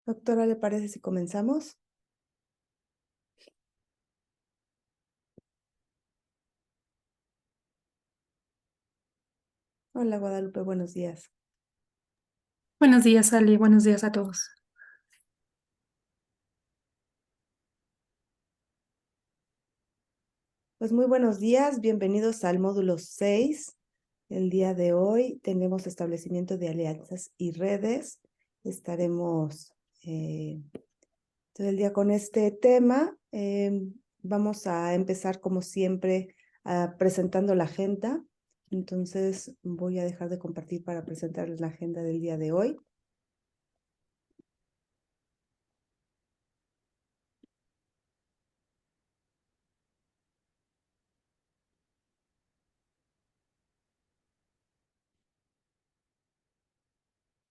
Doctora, ¿le parece si comenzamos? Hola, Guadalupe, buenos días. Buenos días, Ali. Buenos días a todos. Pues muy buenos días, bienvenidos al módulo 6. El día de hoy tenemos establecimiento de alianzas y redes. Estaremos todo el día con este tema. Vamos a empezar como siempre presentando la agenda. Entonces voy a dejar de compartir para presentarles la agenda del día de hoy.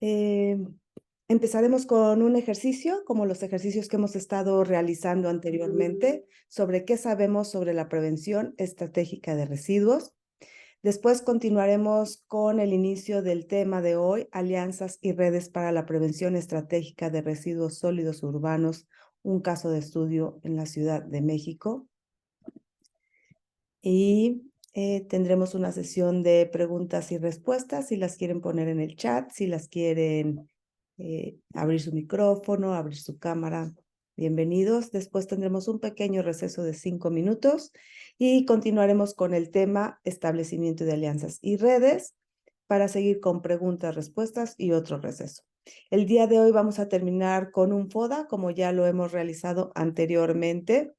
Eh, Empezaremos con un ejercicio, como los ejercicios que hemos estado realizando anteriormente, sobre qué sabemos sobre la prevención estratégica de residuos. Después continuaremos con el inicio del tema de hoy, alianzas y redes para la prevención estratégica de residuos sólidos urbanos, un caso de estudio en la Ciudad de México. Y tendremos una sesión de preguntas y respuestas, si las quieren poner en el chat, si las quieren abrir su micrófono, abrir su cámara. Bienvenidos. Después tendremos un pequeño receso de 5 minutos y continuaremos con el tema establecimiento de alianzas y redes para seguir con preguntas, respuestas y otro receso. El día de hoy vamos a terminar con un FODA, como ya lo hemos realizado anteriormente,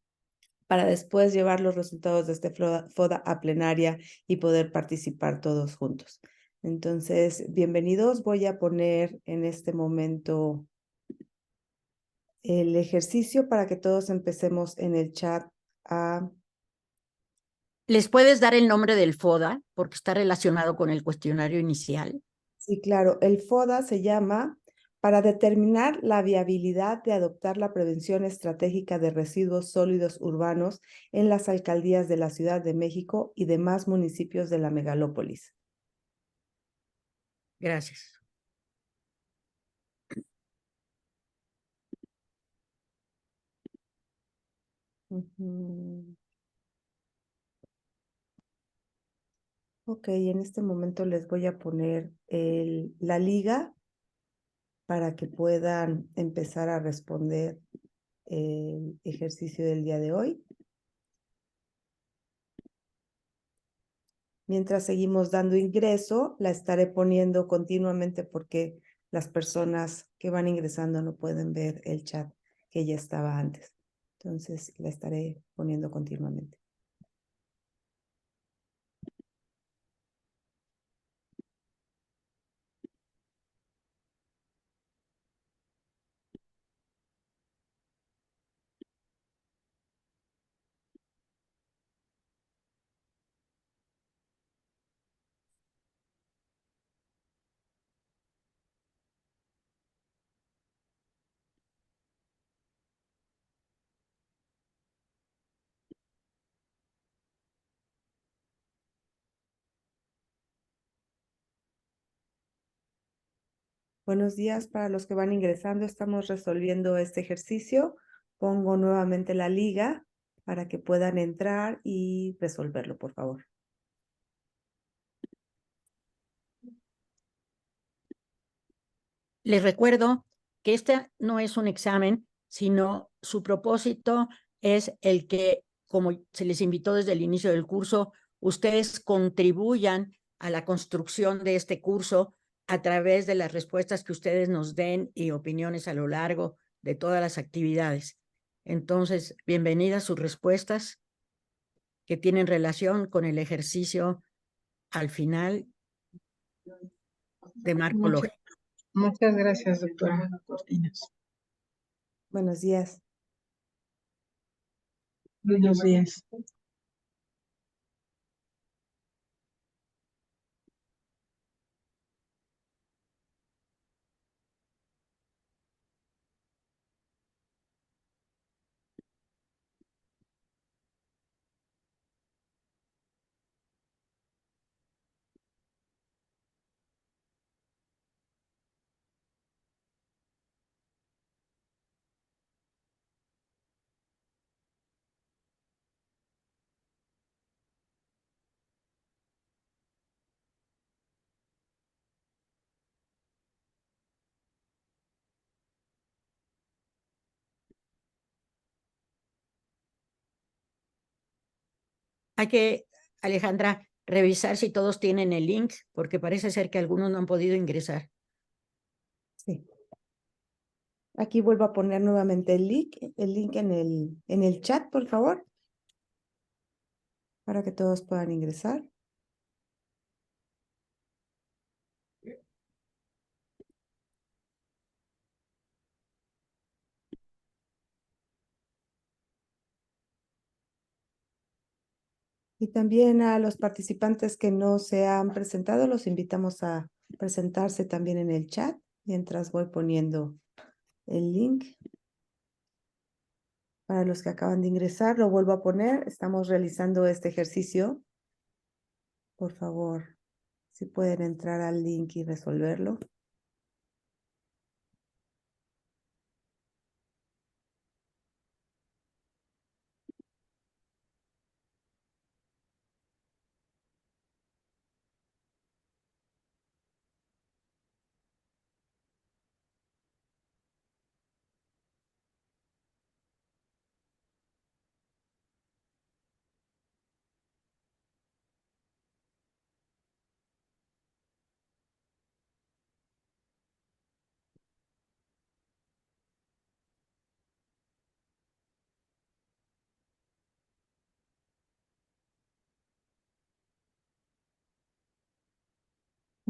para después llevar los resultados de este FODA a plenaria y poder participar todos juntos. Entonces, bienvenidos. Voy a poner en este momento el ejercicio para que todos empecemos en el chat a... ¿Les puedes dar el nombre del FODA? Porque está relacionado con el cuestionario inicial. Sí, claro. El FODA se llama para determinar la viabilidad de adoptar la prevención estratégica de residuos sólidos urbanos en las alcaldías de la Ciudad de México y demás municipios de la megalópolis. Gracias. Ok, en este momento les voy a poner la liga para que puedan empezar a responder el ejercicio del día de hoy. Mientras seguimos dando ingreso, la estaré poniendo continuamente porque las personas que van ingresando no pueden ver el chat que ya estaba antes. Entonces, la estaré poniendo continuamente. Buenos días para los que van ingresando. Estamos resolviendo este ejercicio. Pongo nuevamente la liga para que puedan entrar y resolverlo, por favor. Les recuerdo que este no es un examen, sino su propósito es el que, como se les invitó desde el inicio del curso, ustedes contribuyan a la construcción de este curso a través de las respuestas que ustedes nos den y opiniones a lo largo de todas las actividades. Entonces, bienvenidas sus respuestas que tienen relación con el ejercicio al final de marco lógico. Muchas gracias, doctora Cortinas. Buenos días. Buenos días. Hay que, Alejandra, revisar si todos tienen el link, porque parece ser que algunos no han podido ingresar. Sí. Aquí vuelvo a poner nuevamente el link en el chat, por favor, para que todos puedan ingresar. Y también a los participantes que no se han presentado, los invitamos a presentarse también en el chat, mientras voy poniendo el link. Para los que acaban de ingresar, lo vuelvo a poner. Estamos realizando este ejercicio. Por favor, si pueden entrar al link y resolverlo.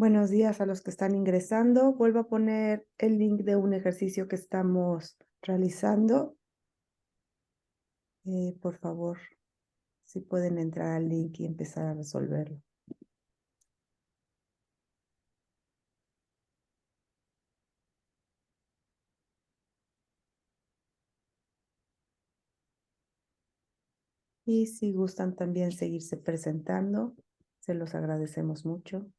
Buenos días a los que están ingresando. Vuelvo a poner el link de un ejercicio que estamos realizando. Por favor, si pueden entrar al link y empezar a resolverlo. Y si gustan también seguirse presentando, se los agradecemos mucho.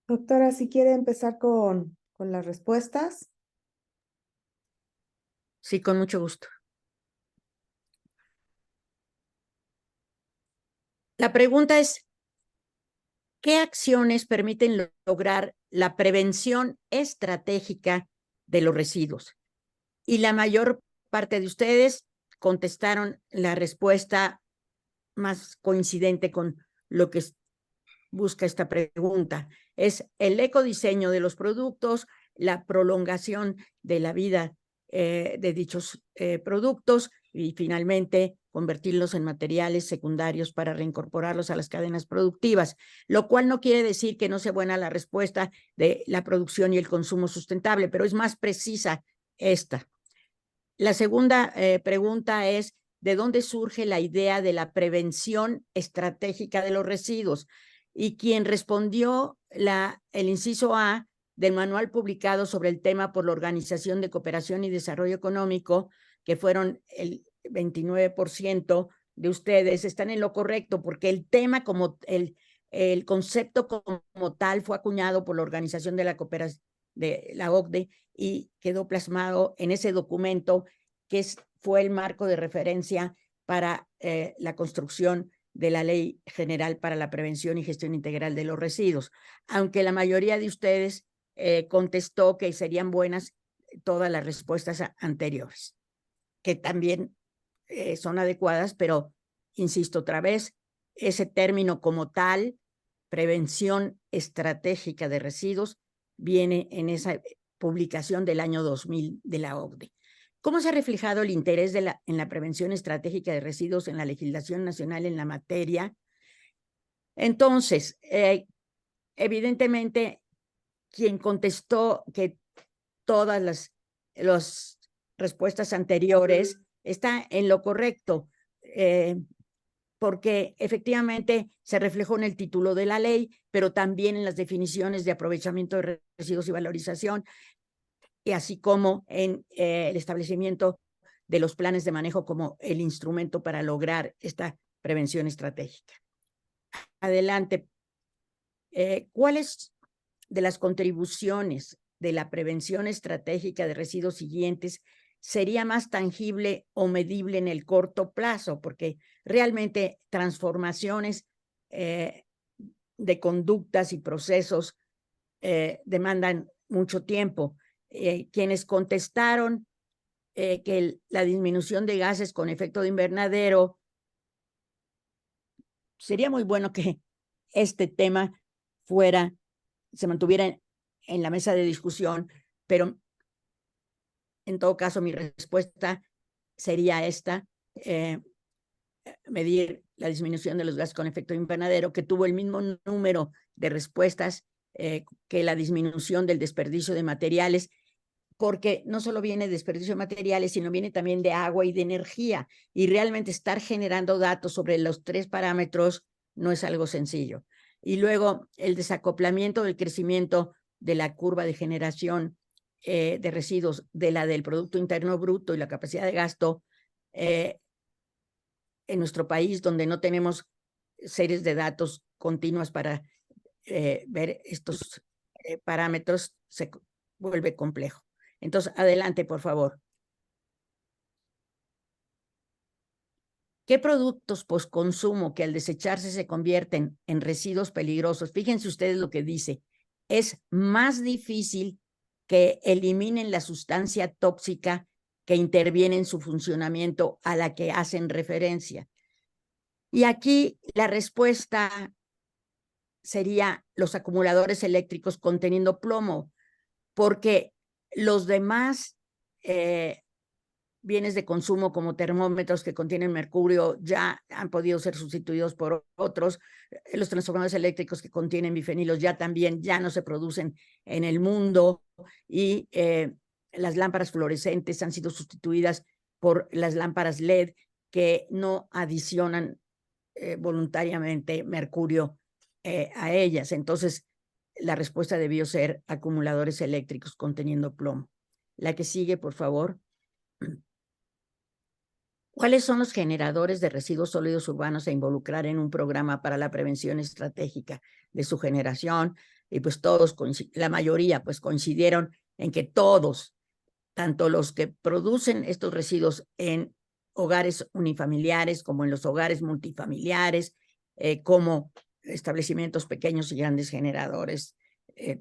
Doctora, si quiere empezar con las respuestas. Sí, con mucho gusto. La pregunta es, ¿qué acciones permiten lograr la prevención estratégica de los residuos? Y la mayor parte de ustedes contestaron la respuesta más coincidente con lo que busca esta pregunta. Es el ecodiseño de los productos, la prolongación de la vida de dichos productos y finalmente convertirlos en materiales secundarios para reincorporarlos a las cadenas productivas, lo cual no quiere decir que no sea buena la respuesta de la producción y el consumo sustentable, pero es más precisa esta. La segunda pregunta es, ¿de dónde surge la idea de la prevención estratégica de los residuos? Y quien respondió el inciso A del manual publicado sobre el tema por la Organización de Cooperación y Desarrollo Económico, que fueron el 29% de ustedes, están en lo correcto, porque el tema como el concepto como tal fue acuñado por la Organización de la Cooperación de la OCDE y quedó plasmado en ese documento que fue el marco de referencia para la construcción de la Ley General para la Prevención y Gestión Integral de los Residuos. Aunque la mayoría de ustedes contestó que serían buenas todas las respuestas anteriores, que también son adecuadas, pero insisto otra vez, ese término como tal, prevención estratégica de residuos, viene en esa publicación del año 2000 de la OCDE. ¿Cómo se ha reflejado el interés en la prevención estratégica de residuos en la legislación nacional en la materia? Entonces, evidentemente, quien contestó que todas las respuestas anteriores está en lo correcto, porque efectivamente se reflejó en el título de la ley, pero también en las definiciones de aprovechamiento de residuos y valorización, y así como en el establecimiento de los planes de manejo como el instrumento para lograr esta prevención estratégica. Adelante. ¿Cuáles de las contribuciones de la prevención estratégica de residuos siguientes sería más tangible o medible en el corto plazo? Porque realmente transformaciones de conductas y procesos demandan mucho tiempo. Quienes contestaron que la disminución de gases con efecto de invernadero, sería muy bueno que este tema se mantuviera en la mesa de discusión, pero en todo caso mi respuesta sería esta, medir la disminución de los gases con efecto invernadero, que tuvo el mismo número de respuestas que la disminución del desperdicio de materiales, porque no solo viene desperdicio de materiales, sino viene también de agua y de energía, y realmente estar generando datos sobre los tres parámetros no es algo sencillo. Y luego el desacoplamiento del crecimiento de la curva de generación de residuos de la del Producto Interno Bruto y la capacidad de gasto en nuestro país, donde no tenemos series de datos continuas para ver estos parámetros, se vuelve complejo. Entonces, adelante, por favor. ¿Qué productos postconsumo que al desecharse se convierten en residuos peligrosos? Fíjense ustedes lo que dice. Es más difícil que eliminen la sustancia tóxica que interviene en su funcionamiento a la que hacen referencia. Y aquí la respuesta sería los acumuladores eléctricos conteniendo plomo, porque los demás bienes de consumo como termómetros que contienen mercurio ya han podido ser sustituidos por otros. Los transformadores eléctricos que contienen bifenilos ya también ya no se producen en el mundo, y las lámparas fluorescentes han sido sustituidas por las lámparas LED que no adicionan voluntariamente mercurio a ellas. Entonces, la respuesta debió ser acumuladores eléctricos conteniendo plomo. La que sigue, por favor. ¿Cuáles son los generadores de residuos sólidos urbanos a involucrar en un programa para la prevención estratégica de su generación? Y pues todos, la mayoría, pues coincidieron en que todos, tanto los que producen estos residuos en hogares unifamiliares como en los hogares multifamiliares, como establecimientos pequeños y grandes generadores,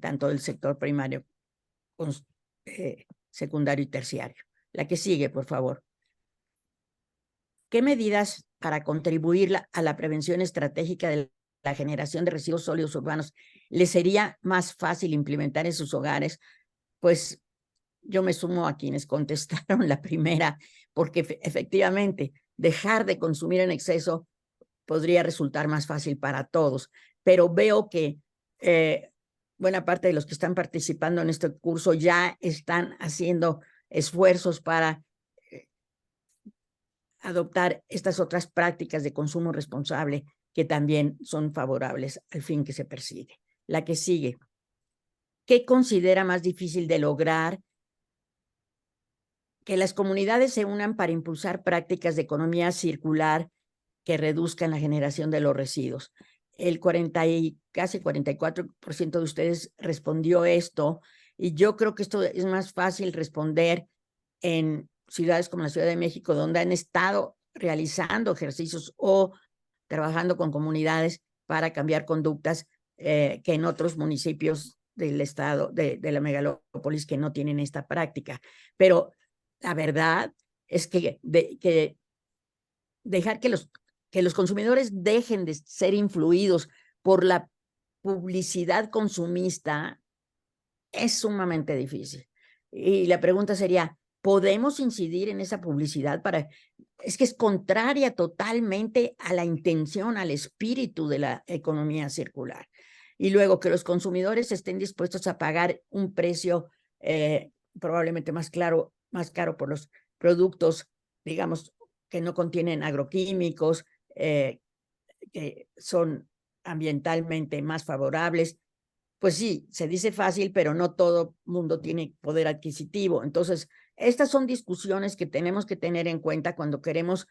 tanto del sector primario, secundario y terciario. La que sigue, por favor. ¿Qué medidas para contribuir a la prevención estratégica de la generación de residuos sólidos urbanos les sería más fácil implementar en sus hogares? Pues yo me sumo a quienes contestaron la primera, porque efectivamente dejar de consumir en exceso podría resultar más fácil para todos, pero veo que buena parte de los que están participando en este curso ya están haciendo esfuerzos para adoptar estas otras prácticas de consumo responsable que también son favorables al fin que se persigue. La que sigue. ¿Qué considera más difícil de lograr? Que las comunidades se unan para impulsar prácticas de economía circular que reduzcan la generación de los residuos. El casi 44% de ustedes respondió esto, y yo creo que esto es más fácil responder en ciudades como la Ciudad de México, donde han estado realizando ejercicios o trabajando con comunidades para cambiar conductas, que en otros municipios del estado, de la megalópolis, que no tienen esta práctica. Pero la verdad es que dejar que los consumidores dejen de ser influidos por la publicidad consumista es sumamente difícil. Y la pregunta sería, ¿podemos incidir en esa publicidad para...? Es que es contraria totalmente a la intención, al espíritu de la economía circular. Y luego que los consumidores estén dispuestos a pagar un precio probablemente más caro por los productos, digamos, que no contienen agroquímicos, que son ambientalmente más favorables. Pues sí, se dice fácil, pero no todo mundo tiene poder adquisitivo. Entonces, estas son discusiones que tenemos que tener en cuenta cuando queremos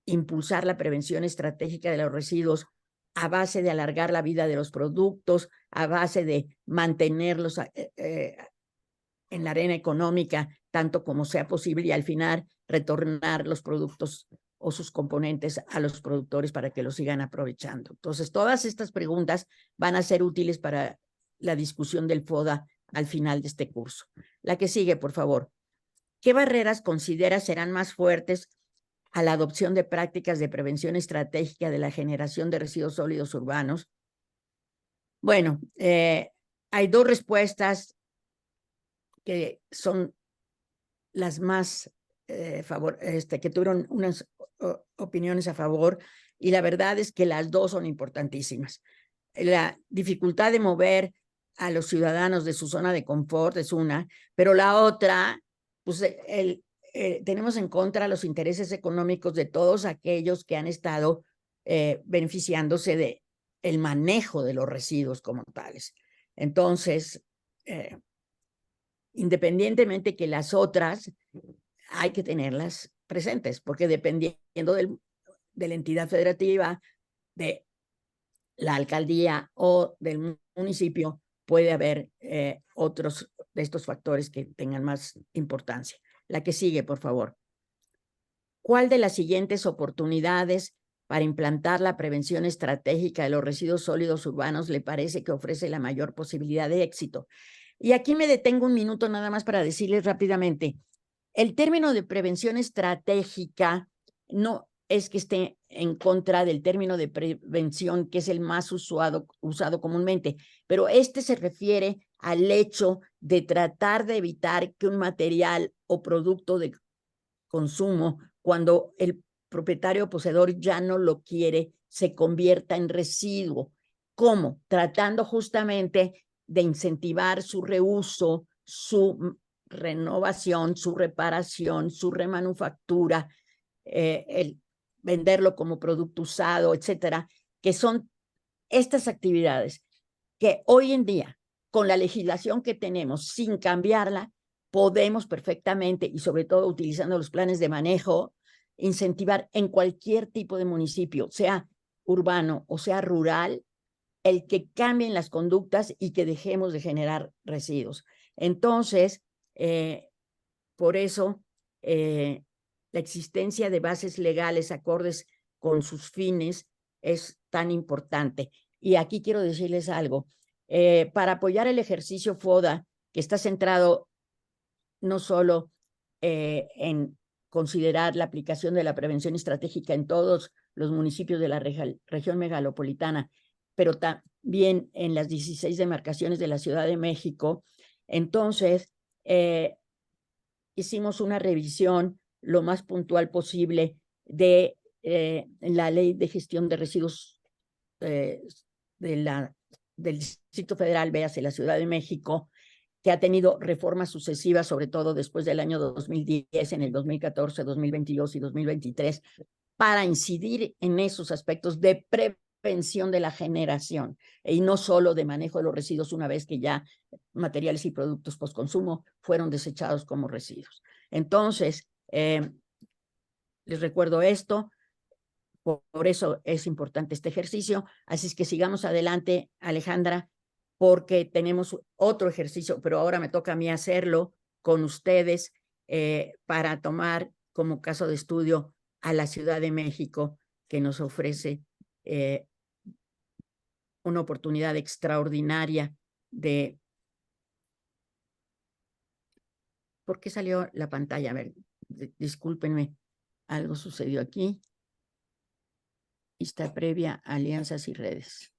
impulsar la prevención estratégica de los residuos a base de alargar la vida de los productos, a base de mantenerlos en la arena económica tanto como sea posible, y al final retornar los productos o sus componentes a los productores para que los sigan aprovechando. Entonces, todas estas preguntas van a ser útiles para la discusión del FODA al final de este curso. La que sigue, por favor. ¿Qué barreras considera serán más fuertes a la adopción de prácticas de prevención estratégica de la generación de residuos sólidos urbanos? Bueno, hay dos respuestas que son las más que tuvieron unas opiniones a favor, y la verdad es que las dos son importantísimas. La dificultad de mover a los ciudadanos de su zona de confort es una, pero la otra, pues tenemos en contra los intereses económicos de todos aquellos que han estado beneficiándose de el manejo de los residuos como tales. Entonces, independientemente que las otras hay que tenerlas presentes, porque dependiendo de la entidad federativa, de la alcaldía o del municipio, puede haber otros de estos factores que tengan más importancia. La que sigue, por favor. ¿Cuál de las siguientes oportunidades para implantar la prevención estratégica de los residuos sólidos urbanos le parece que ofrece la mayor posibilidad de éxito? Y aquí me detengo un minuto nada más para decirles rápidamente, el término de prevención estratégica no es que esté en contra del término de prevención, que es el más usado comúnmente, pero este se refiere al hecho de tratar de evitar que un material o producto de consumo, cuando el propietario o poseedor ya no lo quiere, se convierta en residuo. ¿Cómo? Tratando justamente de incentivar su reuso, su renovación, su reparación, su remanufactura, el venderlo como producto usado, etcétera, que son estas actividades que hoy en día, con la legislación que tenemos, sin cambiarla, podemos perfectamente, y sobre todo utilizando los planes de manejo, incentivar en cualquier tipo de municipio, sea urbano o sea rural, el que cambien las conductas y que dejemos de generar residuos. Entonces, por eso, la existencia de bases legales acordes con sus fines es tan importante. Y aquí quiero decirles algo. Para apoyar el ejercicio FODA, que está centrado no solo en considerar la aplicación de la prevención estratégica en todos los municipios de la región megalopolitana, pero también en las 16 demarcaciones de la Ciudad de México. Entonces, hicimos una revisión lo más puntual posible de la Ley de Gestión de Residuos del Distrito Federal, véase la Ciudad de México, que ha tenido reformas sucesivas, sobre todo después del año 2010, en el 2014, 2022 y 2023, para incidir en esos aspectos de prevención de la generación y no solo de manejo de los residuos una vez que ya materiales y productos postconsumo fueron desechados como residuos. Entonces, les recuerdo esto, por eso es importante este ejercicio, así es que sigamos adelante, Alejandra, porque tenemos otro ejercicio, pero ahora me toca a mí hacerlo con ustedes para tomar como caso de estudio a la Ciudad de México, que nos ofrece una oportunidad extraordinaria de... ¿Por qué salió la pantalla? A ver, discúlpenme, algo sucedió aquí. Está previa alianzas y redes.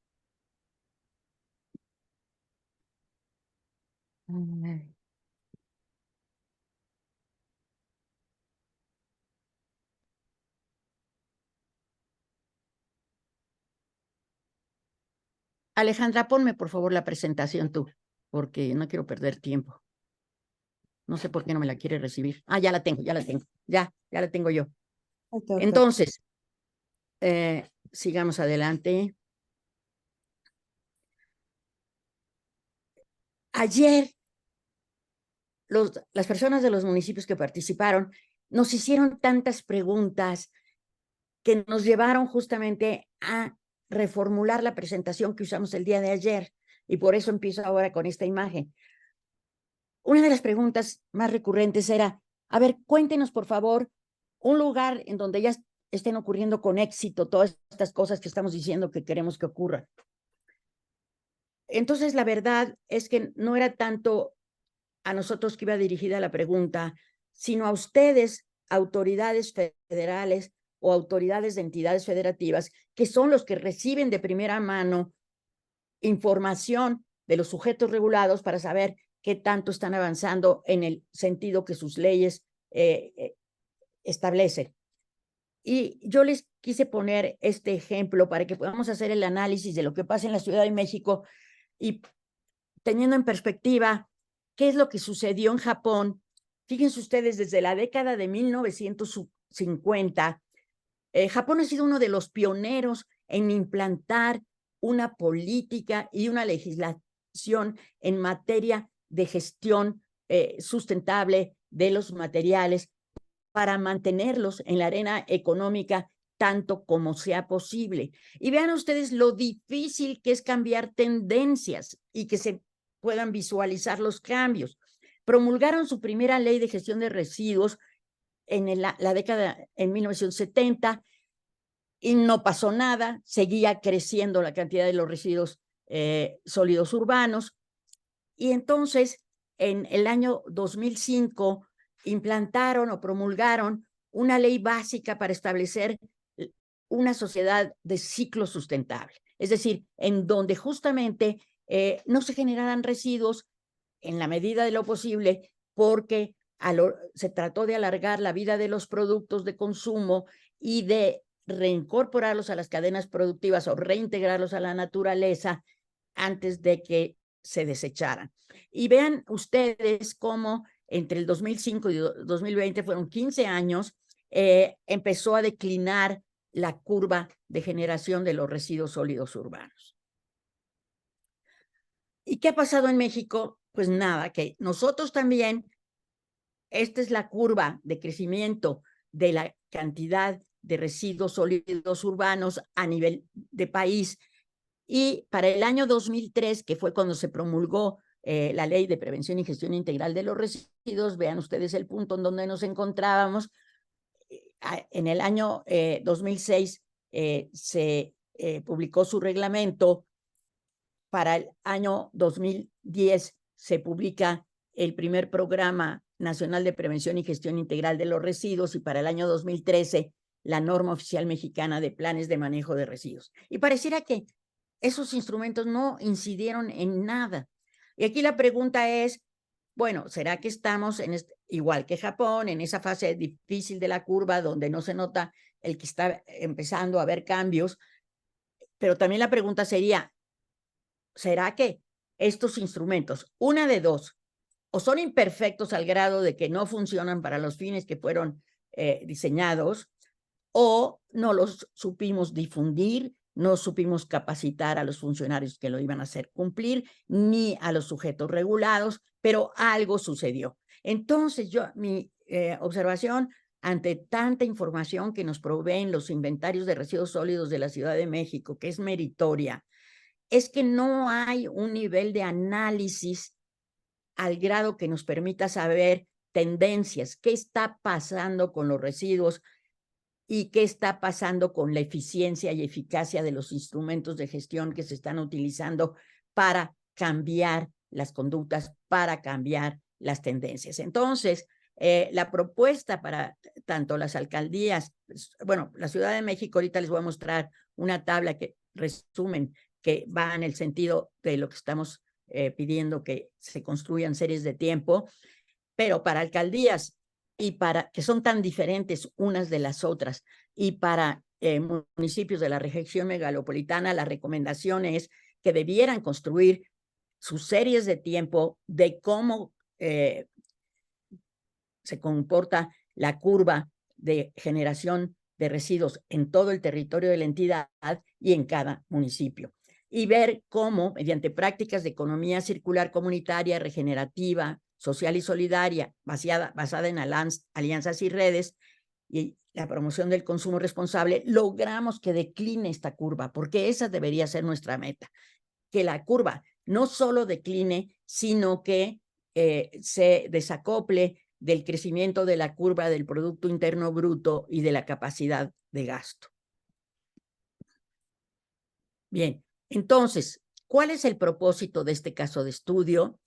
Alejandra, ponme por favor la presentación tú, porque no quiero perder tiempo. No sé por qué no me la quiere recibir. Ah, ya la tengo, ya la tengo yo. Entonces, sigamos adelante. Ayer, las personas de los municipios que participaron nos hicieron tantas preguntas que nos llevaron justamente a reformular la presentación que usamos el día de ayer, y por eso empiezo ahora con esta imagen. Una de las preguntas más recurrentes era, a ver, cuéntenos por favor un lugar en donde ya estén ocurriendo con éxito todas estas cosas que estamos diciendo que queremos que ocurran. Entonces, la verdad es que no era tanto a nosotros que iba dirigida la pregunta, sino a ustedes, autoridades federales o autoridades de entidades federativas, que son los que reciben de primera mano información de los sujetos regulados para saber qué tanto están avanzando en el sentido que sus leyes establecen. Y yo les quise poner este ejemplo para que podamos hacer el análisis de lo que pasa en la Ciudad de México y teniendo en perspectiva qué es lo que sucedió en Japón. Fíjense ustedes, desde la década de 1950, Japón ha sido uno de los pioneros en implantar una política y una legislación en materia de gestión sustentable de los materiales para mantenerlos en la arena económica tanto como sea posible. Y vean ustedes lo difícil que es cambiar tendencias y que se puedan visualizar los cambios. Promulgaron su primera ley de gestión de residuos en la década en 1970 y no pasó nada, seguía creciendo la cantidad de los residuos sólidos urbanos. Y entonces, en el año 2005, implantaron o promulgaron una ley básica para establecer una sociedad de ciclo sustentable, es decir, en donde justamente no se generaran residuos en la medida de lo posible, porque se trató de alargar la vida de los productos de consumo y de reincorporarlos a las cadenas productivas o reintegrarlos a la naturaleza antes de que se desecharan. Y vean ustedes cómo entre el 2005 y 2020 fueron 15 años, empezó a declinar la curva de generación de los residuos sólidos urbanos. ¿Y qué ha pasado en México? Pues nada, que nosotros también, esta es la curva de crecimiento de la cantidad de residuos sólidos urbanos a nivel de país. Y para el año 2003, que fue cuando se promulgó la Ley de Prevención y Gestión Integral de los Residuos, vean ustedes el punto en donde nos encontrábamos. En el año 2006 se publicó su reglamento. Para el año 2010 se publica el primer Programa Nacional de Prevención y Gestión Integral de los Residuos, y para el año 2013 la norma oficial mexicana de planes de manejo de residuos. Y pareciera que esos instrumentos no incidieron en nada. Y aquí la pregunta es, bueno, ¿será que estamos igual que Japón, en esa fase difícil de la curva donde no se nota el que está empezando a haber cambios? Pero también la pregunta sería, ¿será que estos instrumentos, una de dos, o son imperfectos al grado de que no funcionan para los fines que fueron diseñados, o no los supimos difundir, no supimos capacitar a los funcionarios que lo iban a hacer cumplir, ni a los sujetos regulados, pero algo sucedió? Entonces, mi observación ante tanta información que nos proveen los inventarios de residuos sólidos de la Ciudad de México, que es meritoria, es que no hay un nivel de análisis al grado que nos permita saber tendencias, qué está pasando con los residuos y qué está pasando con la eficiencia y eficacia de los instrumentos de gestión que se están utilizando para cambiar las conductas, para cambiar las tendencias. Entonces, la propuesta para tanto las alcaldías, bueno, la Ciudad de México, ahorita les voy a mostrar una tabla que resumen que va en el sentido de lo que estamos pidiendo, que se construyan series de tiempo, pero para alcaldías y para que son tan diferentes unas de las otras, y para municipios de la región megalopolitana, la recomendación es que debieran construir sus series de tiempo de cómo se comporta la curva de generación de residuos en todo el territorio de la entidad y en cada municipio, y ver cómo, mediante prácticas de economía circular comunitaria, regenerativa, social y solidaria, basada en alianzas y redes, y la promoción del consumo responsable, logramos que decline esta curva, porque esa debería ser nuestra meta, que la curva no solo decline, sino que se desacople del crecimiento de la curva del Producto Interno Bruto y de la capacidad de gasto. Bien, entonces, ¿cuál es el propósito de este caso de estudio?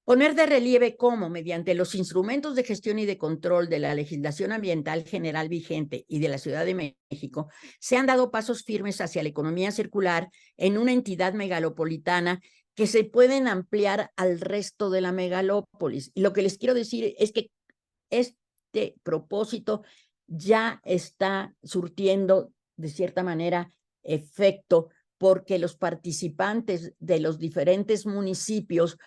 Poner de relieve cómo, mediante los instrumentos de gestión y de control de la legislación ambiental general vigente y de la Ciudad de México, se han dado pasos firmes hacia la economía circular en una entidad megalopolitana que se pueden ampliar al resto de la megalópolis. Y lo que les quiero decir es que este propósito ya está surtiendo, de cierta manera, efecto, porque los participantes de los diferentes municipios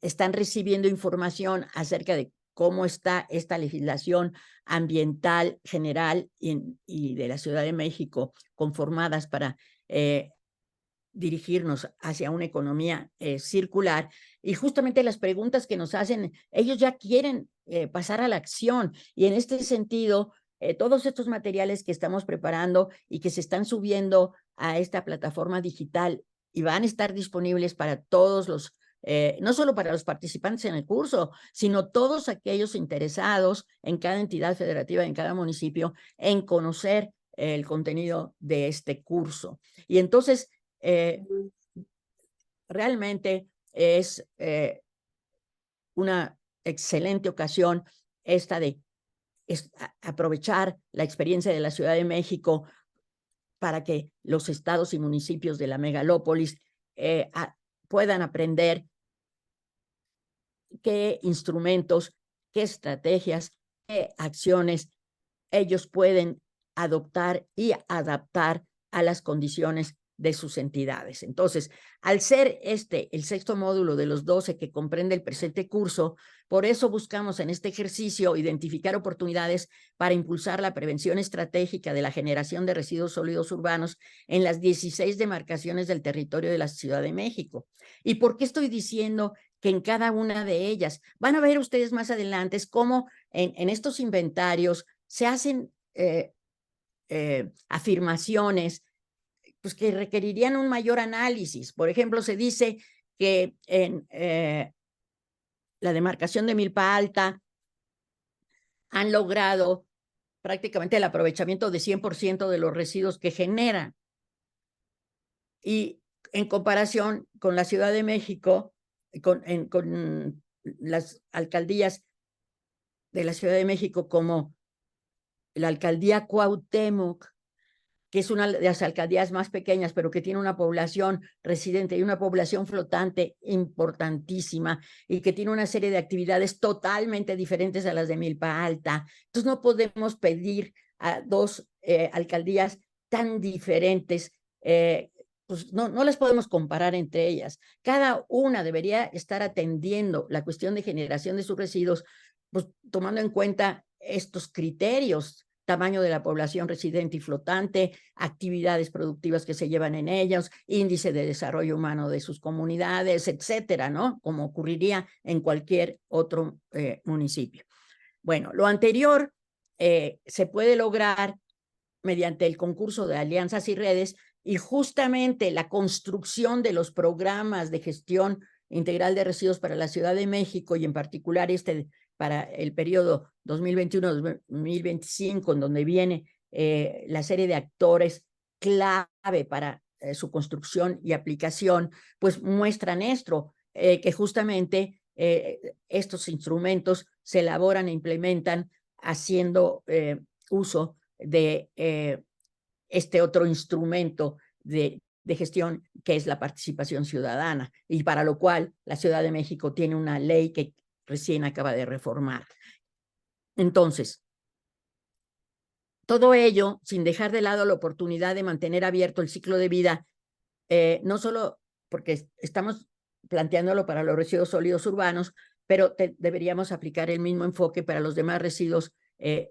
están recibiendo información acerca de cómo está esta legislación ambiental general y de la Ciudad de México, conformadas para dirigirnos hacia una economía circular. Y justamente las preguntas que nos hacen, ellos ya quieren pasar a la acción, y en este sentido, todos estos materiales que estamos preparando y que se están subiendo a esta plataforma digital y van a estar disponibles para todos los, no solo para los participantes en el curso, sino todos aquellos interesados en cada entidad federativa, en cada municipio, en conocer el contenido de este curso. Y entonces, realmente es una excelente ocasión esta de aprovechar la experiencia de la Ciudad de México para que los estados y municipios de la megalópolis puedan aprender qué instrumentos, qué estrategias, qué acciones ellos pueden adoptar y adaptar a las condiciones de sus entidades. Entonces, al ser este el sexto módulo de los 12 que comprende el presente curso, por eso buscamos en este ejercicio identificar oportunidades para impulsar la prevención estratégica de la generación de residuos sólidos urbanos en las 16 demarcaciones del territorio de la Ciudad de México. ¿Y por qué estoy diciendo que en cada una de ellas? Van a ver ustedes más adelante cómo en estos inventarios se hacen afirmaciones pues, que requerirían un mayor análisis. Por ejemplo, se dice que en la demarcación de Milpa Alta han logrado prácticamente el aprovechamiento de 100% de los residuos que generan. Y en comparación con la Ciudad de México, con las alcaldías de la Ciudad de México, como la alcaldía Cuauhtémoc, que es una de las alcaldías más pequeñas, pero que tiene una población residente y una población flotante importantísima, y que tiene una serie de actividades totalmente diferentes a las de Milpa Alta. Entonces no podemos pedir a dos alcaldías tan diferentes, pues no las podemos comparar entre ellas. Cada una debería estar atendiendo la cuestión de generación de sus residuos, pues tomando en cuenta estos criterios: tamaño de la población residente y flotante, actividades productivas que se llevan en ellos, índice de desarrollo humano de sus comunidades, etcétera, ¿no? Como ocurriría en cualquier otro municipio. Bueno, lo anterior se puede lograr mediante el concurso de alianzas y redes, y justamente la construcción de los programas de gestión integral de residuos para la Ciudad de México, y en particular para el periodo 2021-2025, en donde viene la serie de actores clave para su construcción y aplicación, pues muestran esto, que justamente estos instrumentos se elaboran e implementan haciendo uso de este otro instrumento de gestión, que es la participación ciudadana, y para lo cual la Ciudad de México tiene una ley que recién acaba de reformar. Entonces, todo ello sin dejar de lado la oportunidad de mantener abierto el ciclo de vida, no solo porque estamos planteándolo para los residuos sólidos urbanos, pero deberíamos aplicar el mismo enfoque para los demás residuos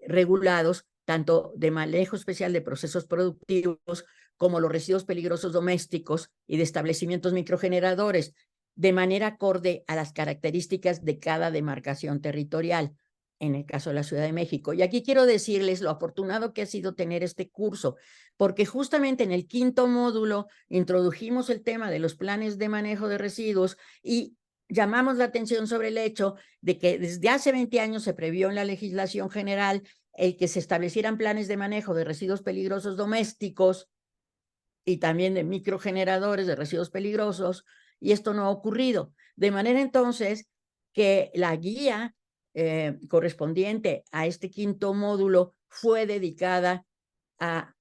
regulados, tanto de manejo especial de procesos productivos como los residuos peligrosos domésticos y de establecimientos microgeneradores, de manera acorde a las características de cada demarcación territorial, en el caso de la Ciudad de México. Y aquí quiero decirles lo afortunado que ha sido tener este curso, porque justamente en el 5º módulo introdujimos el tema de los planes de manejo de residuos y llamamos la atención sobre el hecho de que desde hace 20 años se previó en la legislación general el que se establecieran planes de manejo de residuos peligrosos domésticos y también de microgeneradores de residuos peligrosos, y esto no ha ocurrido. De manera entonces que la guía correspondiente a este 5º módulo fue dedicada a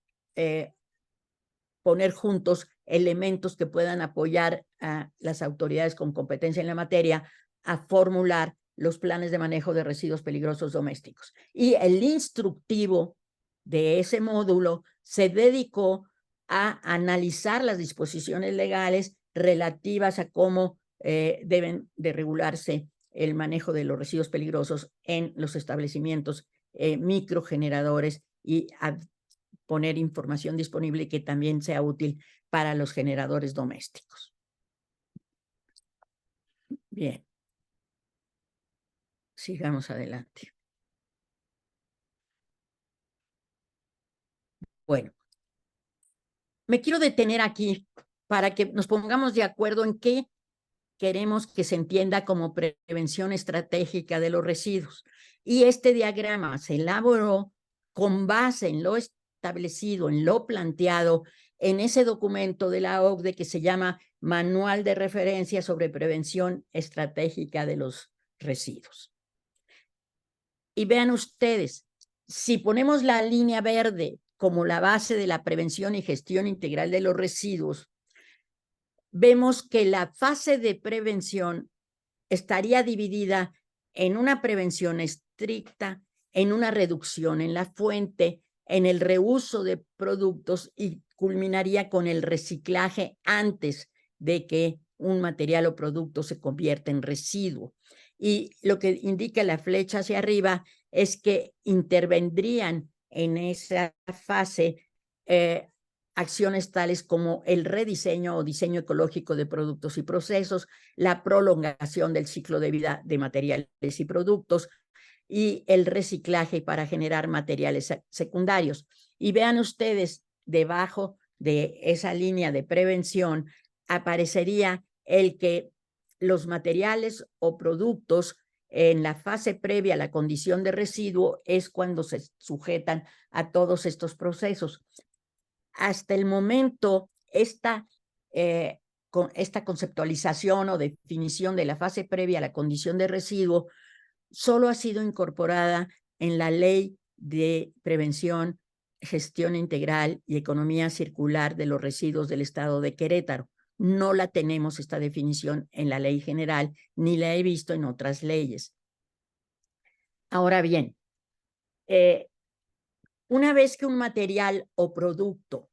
poner juntos elementos que puedan apoyar a las autoridades con competencia en la materia a formular los planes de manejo de residuos peligrosos domésticos. Y el instructivo de ese módulo se dedicó a analizar las disposiciones legales relativas a cómo deben de regularse el manejo de los residuos peligrosos en los establecimientos microgeneradores, y a poner información disponible que también sea útil para los generadores domésticos. Bien. Sigamos adelante. Bueno, me quiero detener aquí para que nos pongamos de acuerdo en qué queremos que se entienda como prevención estratégica de los residuos. Y este diagrama se elaboró con base en lo establecido, en lo planteado en ese documento de la OCDE que se llama Manual de Referencia sobre Prevención Estratégica de los Residuos. Y vean ustedes, si ponemos la línea verde como la base de la prevención y gestión integral de los residuos, vemos que la fase de prevención estaría dividida en una prevención estricta, en una reducción en la fuente, en el reuso de productos, y culminaría con el reciclaje antes de que un material o producto se convierta en residuo. Y lo que indica la flecha hacia arriba es que intervendrían en esa fase acciones tales como el rediseño o diseño ecológico de productos y procesos, la prolongación del ciclo de vida de materiales y productos, y el reciclaje para generar materiales secundarios. Y vean ustedes, debajo de esa línea de prevención aparecería el que los materiales o productos en la fase previa a la condición de residuo es cuando se sujetan a todos estos procesos. Hasta el momento, esta conceptualización o definición de la fase previa a la condición de residuo solo ha sido incorporada en la Ley de Prevención, Gestión Integral y Economía Circular de los Residuos del Estado de Querétaro. No la tenemos esta definición en la ley general, ni la he visto en otras leyes. Ahora bien, una vez que un material o producto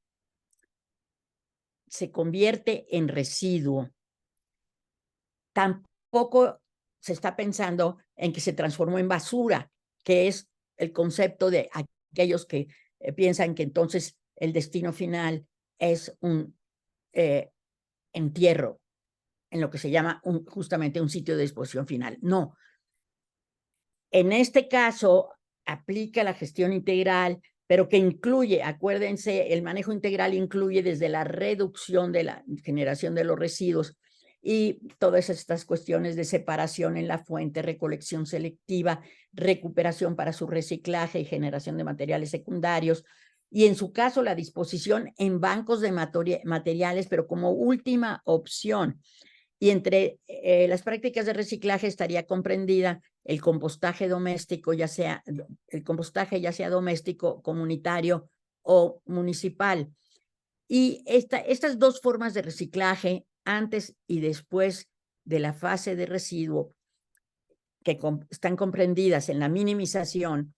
se convierte en residuo, tampoco se está pensando en que se transformó en basura, que es el concepto de aquellos que piensan que entonces el destino final es un entierro, en lo que se llama justamente un sitio de disposición final. No. En este caso, aplica la gestión integral, pero que incluye, acuérdense, el manejo integral incluye desde la reducción de la generación de los residuos y todas estas cuestiones de separación en la fuente, recolección selectiva, recuperación para su reciclaje y generación de materiales secundarios, y en su caso la disposición en bancos de materiales, pero como última opción. Y entre las prácticas de reciclaje estaría comprendida el compostaje doméstico, ya sea doméstico, comunitario o municipal. Y estas dos formas de reciclaje, antes y después de la fase de residuo, que están comprendidas en la minimización,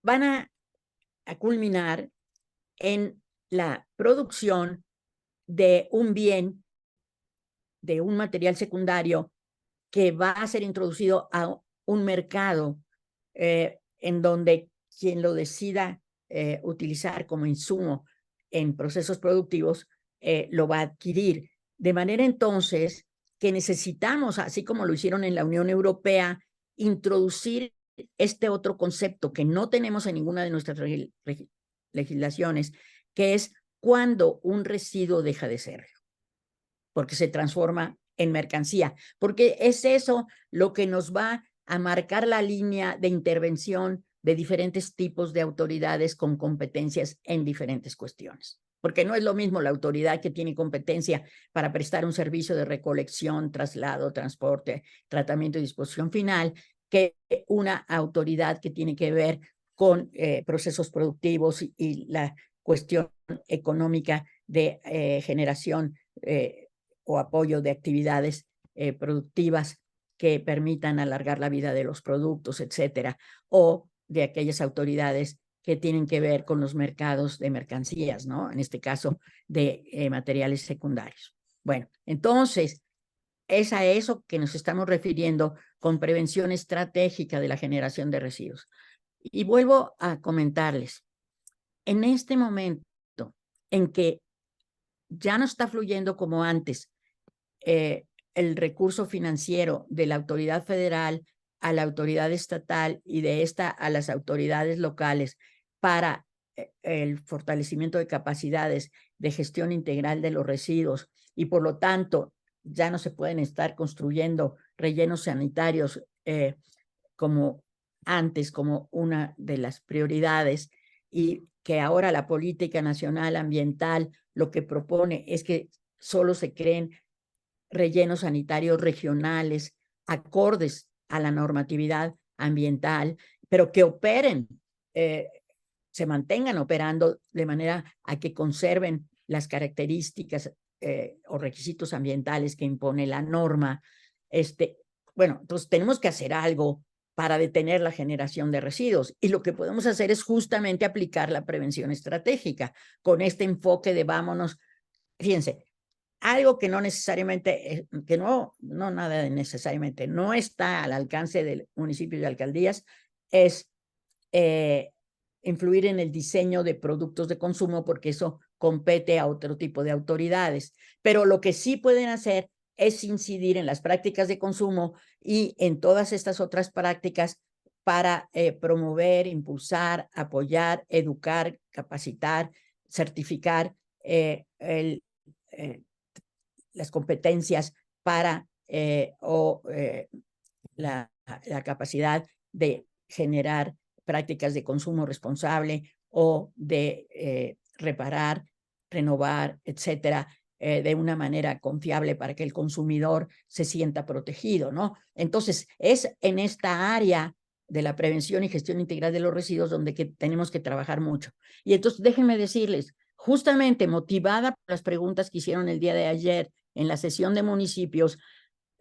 van a culminar en la producción de un bien, de un material secundario que va a ser introducido a un mercado en donde quien lo decida utilizar como insumo en procesos productivos lo va a adquirir. De manera entonces que necesitamos, así como lo hicieron en la Unión Europea, introducir este otro concepto que no tenemos en ninguna de nuestras legislaciones, que es cuando un residuo deja de serlo, porque se transforma en mercancía, porque es eso lo que nos va a marcar la línea de intervención de diferentes tipos de autoridades con competencias en diferentes cuestiones. Porque no es lo mismo la autoridad que tiene competencia para prestar un servicio de recolección, traslado, transporte, tratamiento y disposición final, que una autoridad que tiene que ver con procesos productivos y la cuestión económica de generación o apoyo de actividades productivas que permitan alargar la vida de los productos, etcétera, o de aquellas autoridades que tienen que ver con los mercados de mercancías, ¿no? En este caso, de materiales secundarios. Bueno, entonces, es a eso que nos estamos refiriendo con prevención estratégica de la generación de residuos. Y vuelvo a comentarles, en este momento en que ya no está fluyendo como antes el recurso financiero de la autoridad federal a la autoridad estatal y de esta a las autoridades locales para el fortalecimiento de capacidades de gestión integral de los residuos, y por lo tanto ya no se pueden estar construyendo rellenos sanitarios como antes, como una de las prioridades, y que ahora la política nacional ambiental lo que propone es que solo se creen rellenos sanitarios regionales acordes a la normatividad ambiental, pero que operen, se mantengan operando de manera a que conserven las características o requisitos ambientales que impone la norma. Bueno, entonces tenemos que hacer algo para detener la generación de residuos, y lo que podemos hacer es justamente aplicar la prevención estratégica con este enfoque de vámonos. Fíjense, algo que no necesariamente, que no nada necesariamente, no está al alcance del municipio y alcaldías, es influir en el diseño de productos de consumo, porque eso compete a otro tipo de autoridades. Pero lo que sí pueden hacer es incidir en las prácticas de consumo y en todas estas otras prácticas para promover, impulsar, apoyar, educar, capacitar, certificar las competencias para la capacidad de generar prácticas de consumo responsable o de reparar, renovar, etcétera, de una manera confiable para que el consumidor se sienta protegido, ¿no? Entonces, es en esta área de la prevención y gestión integral de los residuos donde tenemos que trabajar mucho. Y entonces, déjenme decirles, justamente motivada por las preguntas que hicieron el día de ayer en la sesión de municipios,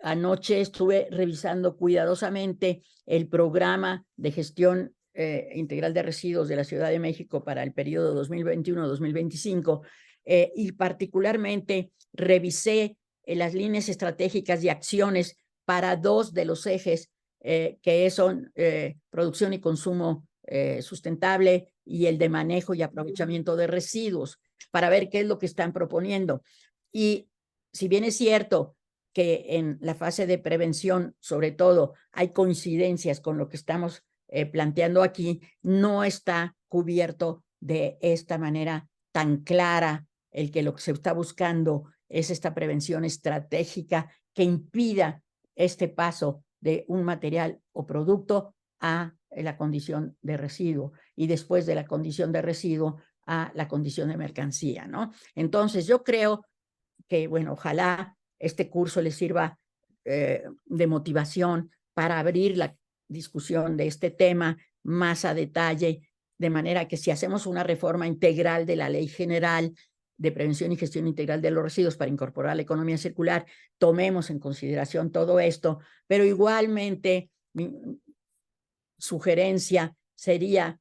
anoche estuve revisando cuidadosamente el programa de gestión integral de residuos de la Ciudad de México para el periodo 2021-2025 y particularmente revisé las líneas estratégicas y acciones para 2 de los ejes que son producción y consumo sustentable y el de manejo y aprovechamiento de residuos, para ver qué es lo que están proponiendo. Y si bien es cierto que en la fase de prevención, sobre todo, hay coincidencias con lo que estamos planteando aquí, no está cubierto de esta manera tan clara el que lo que se está buscando es esta prevención estratégica que impida este paso de un material o producto a la condición de residuo y después de la condición de residuo a la condición de mercancía, ¿no? Entonces, yo creo que, bueno, ojalá este curso les sirva de motivación para abrir la discusión de este tema más a detalle, de manera que si hacemos una reforma integral de la Ley General de Prevención y Gestión Integral de los Residuos para incorporar la economía circular, tomemos en consideración todo esto, pero igualmente mi sugerencia sería,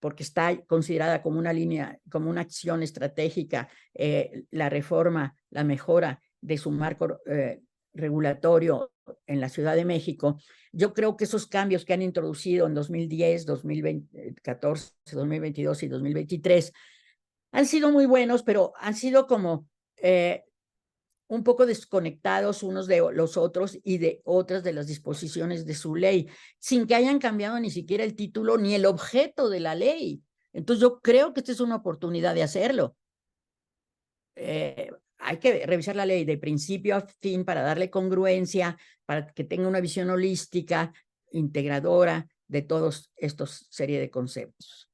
porque está considerada como una línea, como una acción estratégica, la reforma, la mejora de su marco regulatorio en la Ciudad de México. Yo creo que esos cambios que han introducido en 2010, 2014, 2022 y 2023 han sido muy buenos, pero han sido como un poco desconectados unos de los otros y de otras de las disposiciones de su ley, sin que hayan cambiado ni siquiera el título ni el objeto de la ley. Entonces yo creo que esta es una oportunidad de hacerlo. Hay que revisar la ley de principio a fin para darle congruencia, para que tenga una visión holística, integradora de todos estos serie de conceptos.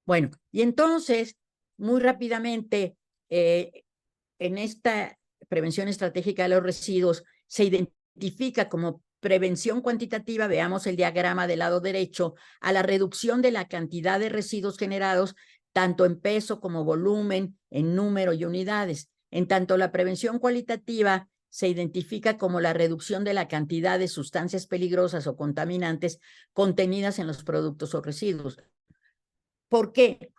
Bueno, y entonces, muy rápidamente, en esta prevención estratégica de los residuos se identifica como prevención cuantitativa, veamos el diagrama del lado derecho, a la reducción de la cantidad de residuos generados, tanto en peso como volumen, en número y unidades. En tanto, la prevención cualitativa se identifica como la reducción de la cantidad de sustancias peligrosas o contaminantes contenidas en los productos o residuos. ¿Por qué?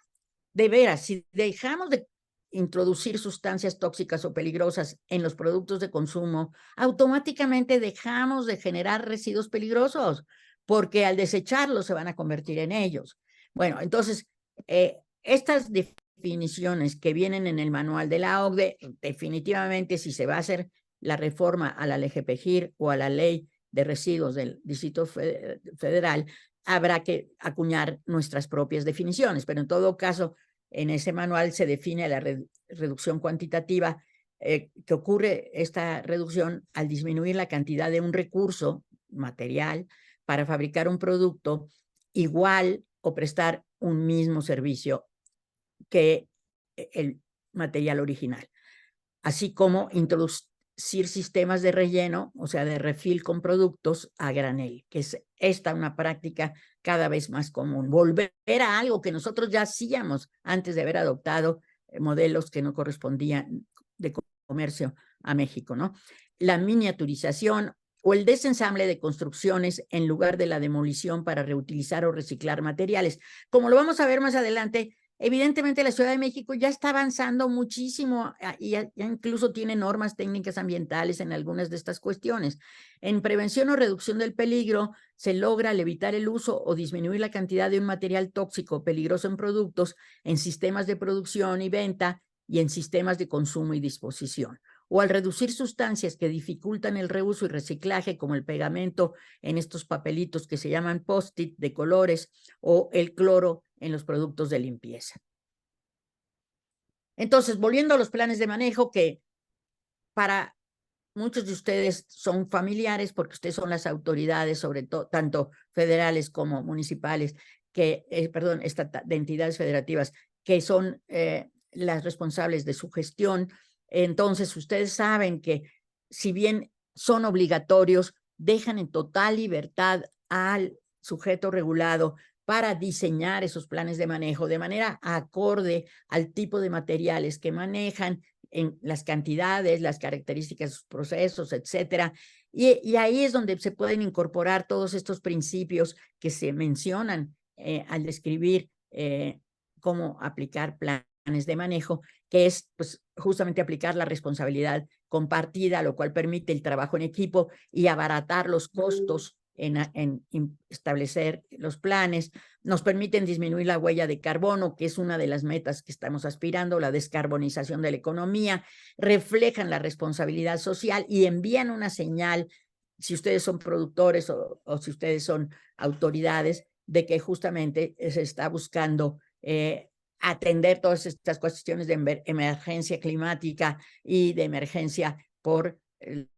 De veras, si dejamos de introducir sustancias tóxicas o peligrosas en los productos de consumo, automáticamente dejamos de generar residuos peligrosos, porque al desecharlos se van a convertir en ellos. Bueno, entonces, estas definiciones que vienen en el manual de la OCDE, definitivamente si se va a hacer la reforma a la LGPGIR o a la ley de residuos del Distrito Federal, habrá que acuñar nuestras propias definiciones, pero en todo caso, en ese manual se define la reducción cuantitativa, que ocurre esta reducción al disminuir la cantidad de un recurso material para fabricar un producto igual o prestar un mismo servicio que el material original, así como introducir sistemas de relleno, o sea, de refill con productos a granel, que es esta una práctica cada vez más común. Volver a algo que nosotros ya hacíamos antes de haber adoptado modelos que no correspondían de comercio a México, ¿no? La miniaturización o el desensamble de construcciones en lugar de la demolición para reutilizar o reciclar materiales. Como lo vamos a ver más adelante, evidentemente la Ciudad de México ya está avanzando muchísimo y ya incluso tiene normas técnicas ambientales en algunas de estas cuestiones. En prevención o reducción del peligro se logra evitar el uso o disminuir la cantidad de un material tóxico peligroso en productos, en sistemas de producción y venta y en sistemas de consumo y disposición. o al reducir sustancias que dificultan el reuso y reciclaje, como el pegamento en estos papelitos que se llaman post-it de colores, o el cloro en los productos de limpieza. Entonces, volviendo a los planes de manejo, que para muchos de ustedes son familiares porque ustedes son las autoridades, sobre todo, tanto federales como municipales, que, de entidades federativas, que son las responsables de su gestión. Entonces, ustedes saben que si bien son obligatorios, dejan en total libertad al sujeto regulado para diseñar esos planes de manejo de manera acorde al tipo de materiales que manejan, en las cantidades, las características de sus procesos, etcétera. Y ahí es donde se pueden incorporar todos estos principios que se mencionan al describir cómo aplicar planes de manejo, que es pues, justamente aplicar la responsabilidad compartida, lo cual permite el trabajo en equipo y abaratar los costos en establecer los planes. Nos permiten disminuir la huella de carbono, que es una de las metas que estamos aspirando, la descarbonización de la economía, reflejan la responsabilidad social y envían una señal, si ustedes son productores o si ustedes son autoridades, de que justamente se está buscando atender todas estas cuestiones de emergencia climática y de emergencia por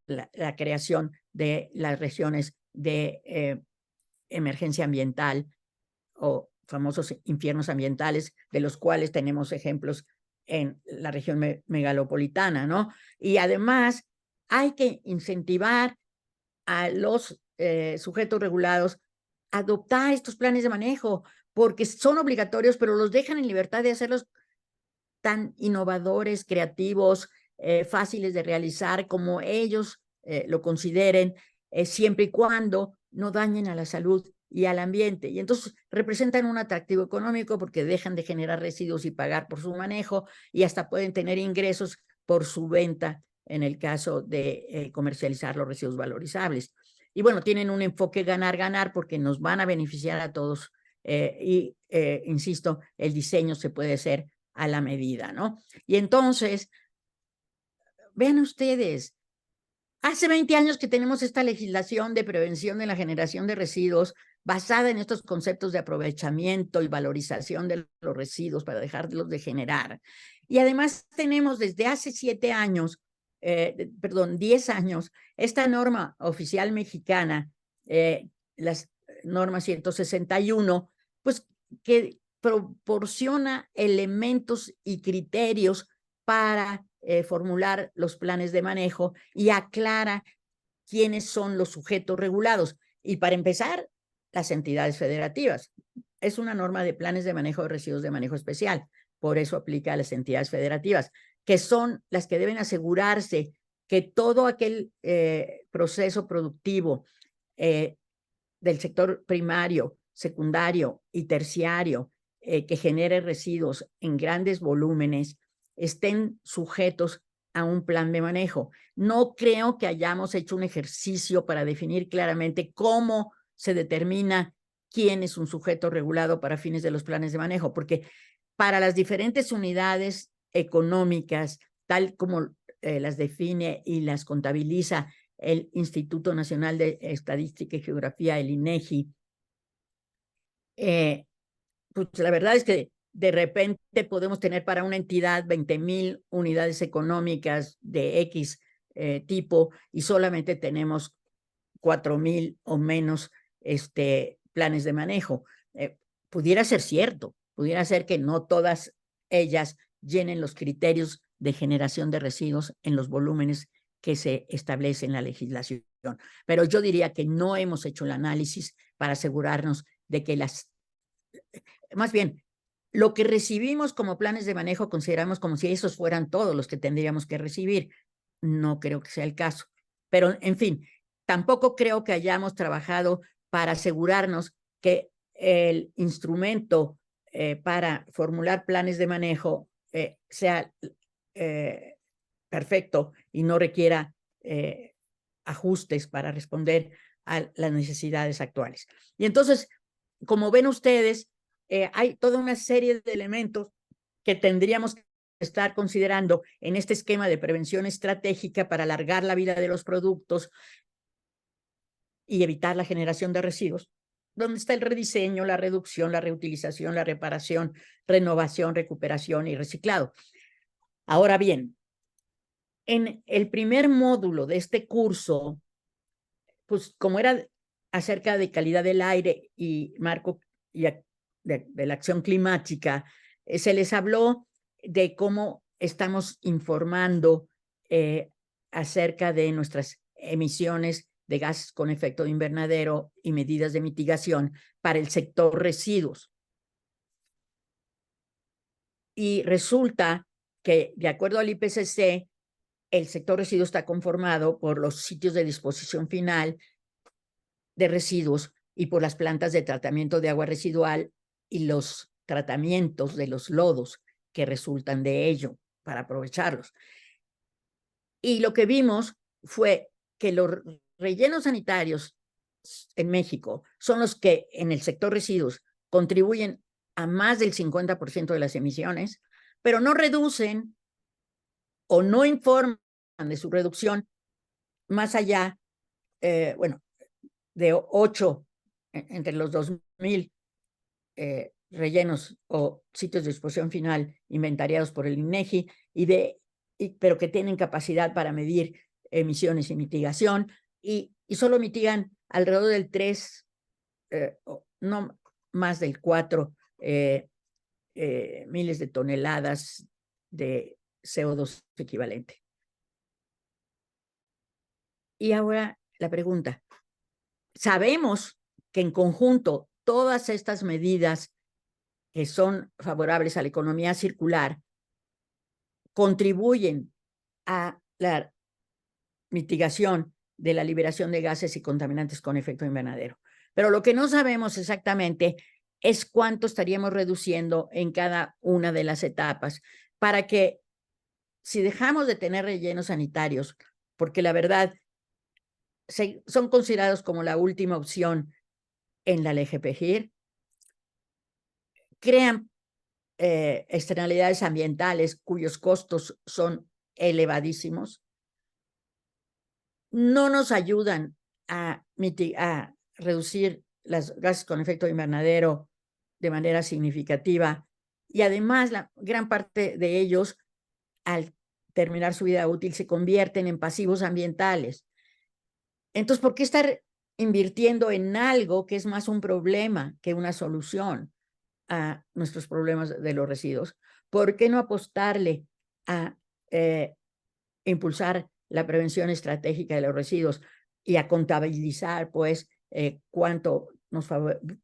la creación de las regiones de emergencia ambiental o famosos infiernos ambientales, de los cuales tenemos ejemplos en la región megalopolitana, ¿no? Y además hay que incentivar a los sujetos regulados a adoptar estos planes de manejo, porque son obligatorios, pero los dejan en libertad de hacerlos tan innovadores, creativos, fáciles de realizar como ellos lo consideren, siempre y cuando no dañen a la salud y al ambiente. Y entonces representan un atractivo económico porque dejan de generar residuos y pagar por su manejo, y hasta pueden tener ingresos por su venta en el caso de comercializar los residuos valorizables. Y bueno, tienen un enfoque ganar-ganar porque nos van a beneficiar a todos. Insisto, el diseño se puede hacer a la medida, ¿no? Y entonces, vean ustedes, hace 20 años que tenemos esta legislación de prevención de la generación de residuos basada en estos conceptos de aprovechamiento y valorización de los residuos para dejarlos de generar. Y además tenemos desde hace 10 años, esta norma oficial mexicana, las normas 161, pues que proporciona elementos y criterios para formular los planes de manejo y aclara quiénes son los sujetos regulados. Y para empezar, las entidades federativas. Es una norma de planes de manejo de residuos de manejo especial, por eso aplica a las entidades federativas, que son las que deben asegurarse que todo aquel proceso productivo del sector primario, secundario y terciario que genere residuos en grandes volúmenes estén sujetos a un plan de manejo. No creo que hayamos hecho un ejercicio para definir claramente cómo se determina quién es un sujeto regulado para fines de los planes de manejo, porque para las diferentes unidades económicas, tal como las define y las contabiliza el Instituto Nacional de Estadística y Geografía, el INEGI, pues la verdad es que de repente podemos tener para una entidad 20,000 unidades económicas de X tipo y solamente tenemos 4,000 o menos planes de manejo. Pudiera ser cierto, pudiera ser que no todas ellas llenen los criterios de generación de residuos en los volúmenes que se establece en la legislación. Pero yo diría que no hemos hecho el análisis para asegurarnos de que más bien, lo que recibimos como planes de manejo consideramos como si esos fueran todos los que tendríamos que recibir. No creo que sea el caso. Pero, en fin, tampoco creo que hayamos trabajado para asegurarnos que el instrumento para formular planes de manejo sea perfecto y no requiera ajustes para responder a las necesidades actuales. Y entonces, como ven ustedes, hay toda una serie de elementos que tendríamos estar considerando en este esquema de prevención estratégica para alargar la vida de los productos y evitar la generación de residuos, donde está el rediseño, la reducción, la reutilización, la reparación, renovación, recuperación y reciclado. Ahora bien, en el primer módulo de este curso, pues como era acerca de calidad del aire y marco de la acción climática, se les habló de cómo estamos informando acerca de nuestras emisiones de gases con efecto de invernadero y medidas de mitigación para el sector residuos. Y resulta que, de acuerdo al IPCC, el sector residuos está conformado por los sitios de disposición final de residuos y por las plantas de tratamiento de agua residual y los tratamientos de los lodos que resultan de ello para aprovecharlos. Y lo que vimos fue que los rellenos sanitarios en México son los que en el sector residuos contribuyen a más del 50% de las emisiones, pero no reducen o no informan de su reducción más allá, bueno, de 8 entre los 2,000 rellenos o sitios de disposición final inventariados por el INEGI, pero que tienen capacidad para medir emisiones y mitigación, y solo mitigan alrededor del 3, no más del 4 miles de toneladas de CO2 equivalente. Y ahora la pregunta, sabemos que en conjunto todas estas medidas que son favorables a la economía circular contribuyen a la mitigación de la liberación de gases y contaminantes con efecto invernadero. Pero lo que no sabemos exactamente es cuánto estaríamos reduciendo en cada una de las etapas para que, si dejamos de tener rellenos sanitarios, porque la verdad son considerados como la última opción en la LGPGIR, crean externalidades ambientales cuyos costos son elevadísimos, no nos ayudan a reducir los gases con efecto invernadero de manera significativa, y además la gran parte de ellos, al terminar su vida útil, se convierten en pasivos ambientales. Entonces, ¿por qué estar invirtiendo en algo que es más un problema que una solución a nuestros problemas de los residuos? ¿Por qué no apostarle a impulsar la prevención estratégica de los residuos y a contabilizar, pues, cuánto nos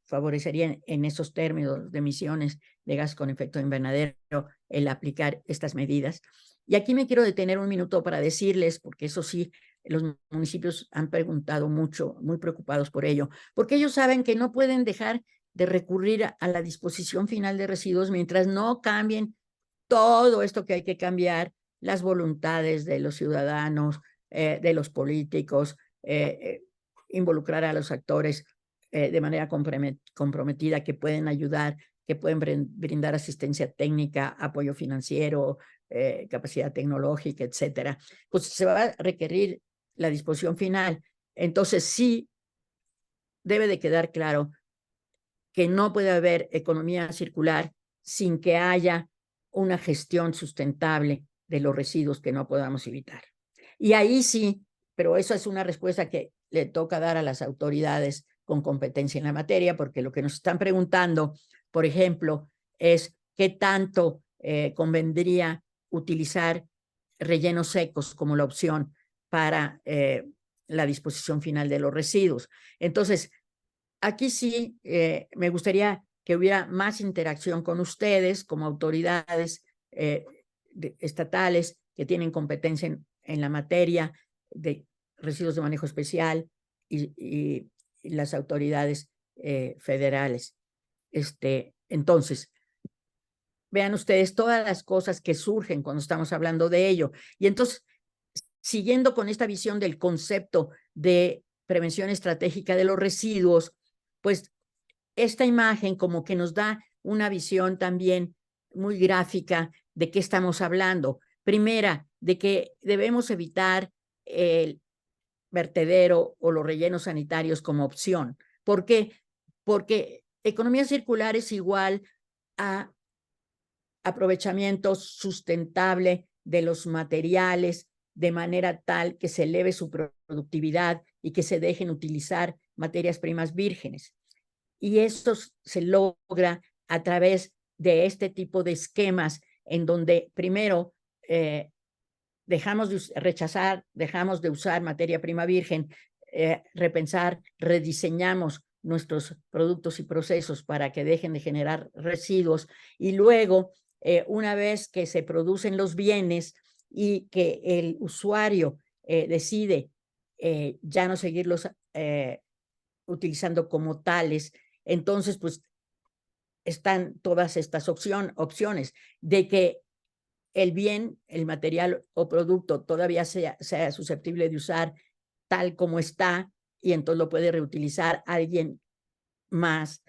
favorecería en esos términos de emisiones de gas con efecto invernadero el aplicar estas medidas? Y aquí me quiero detener un minuto para decirles, porque eso sí, los municipios han preguntado mucho, muy preocupados por ello, porque ellos saben que no pueden dejar de recurrir a la disposición final de residuos mientras no cambien todo esto que hay que cambiar, las voluntades de los ciudadanos, de los políticos, involucrar a los actores de manera comprometida, que pueden ayudar, que pueden brindar asistencia técnica, apoyo financiero, capacidad tecnológica, etcétera. Pues se va a requerir la disposición final. Entonces sí debe de quedar claro que no puede haber economía circular sin que haya una gestión sustentable de los residuos que no podamos evitar. Y ahí sí, pero eso es una respuesta que le toca dar a las autoridades con competencia en la materia, porque lo que nos están preguntando, por ejemplo, es qué tanto convendría utilizar rellenos secos como la opción para la disposición final de los residuos. Entonces, aquí sí me gustaría que hubiera más interacción con ustedes como autoridades estatales que tienen competencia en la materia de residuos de manejo especial y las autoridades federales. Entonces, vean ustedes todas las cosas que surgen cuando estamos hablando de ello. Y entonces, siguiendo con esta visión del concepto de prevención estratégica de los residuos, pues esta imagen como que nos da una visión también muy gráfica ¿de qué estamos hablando? Primera, de que debemos evitar el vertedero o los rellenos sanitarios como opción. ¿Por qué? Porque economía circular es igual a aprovechamiento sustentable de los materiales de manera tal que se eleve su productividad y que se dejen utilizar materias primas vírgenes. Y esto se logra a través de este tipo de esquemas en donde primero dejamos de dejamos de usar materia prima virgen, repensar, rediseñamos nuestros productos y procesos para que dejen de generar residuos y luego, una vez que se producen los bienes y que el usuario decide ya no seguirlos utilizando como tales, entonces pues están todas estas opciones de que el bien, el material o producto todavía sea susceptible de usar tal como está y entonces lo puede reutilizar alguien más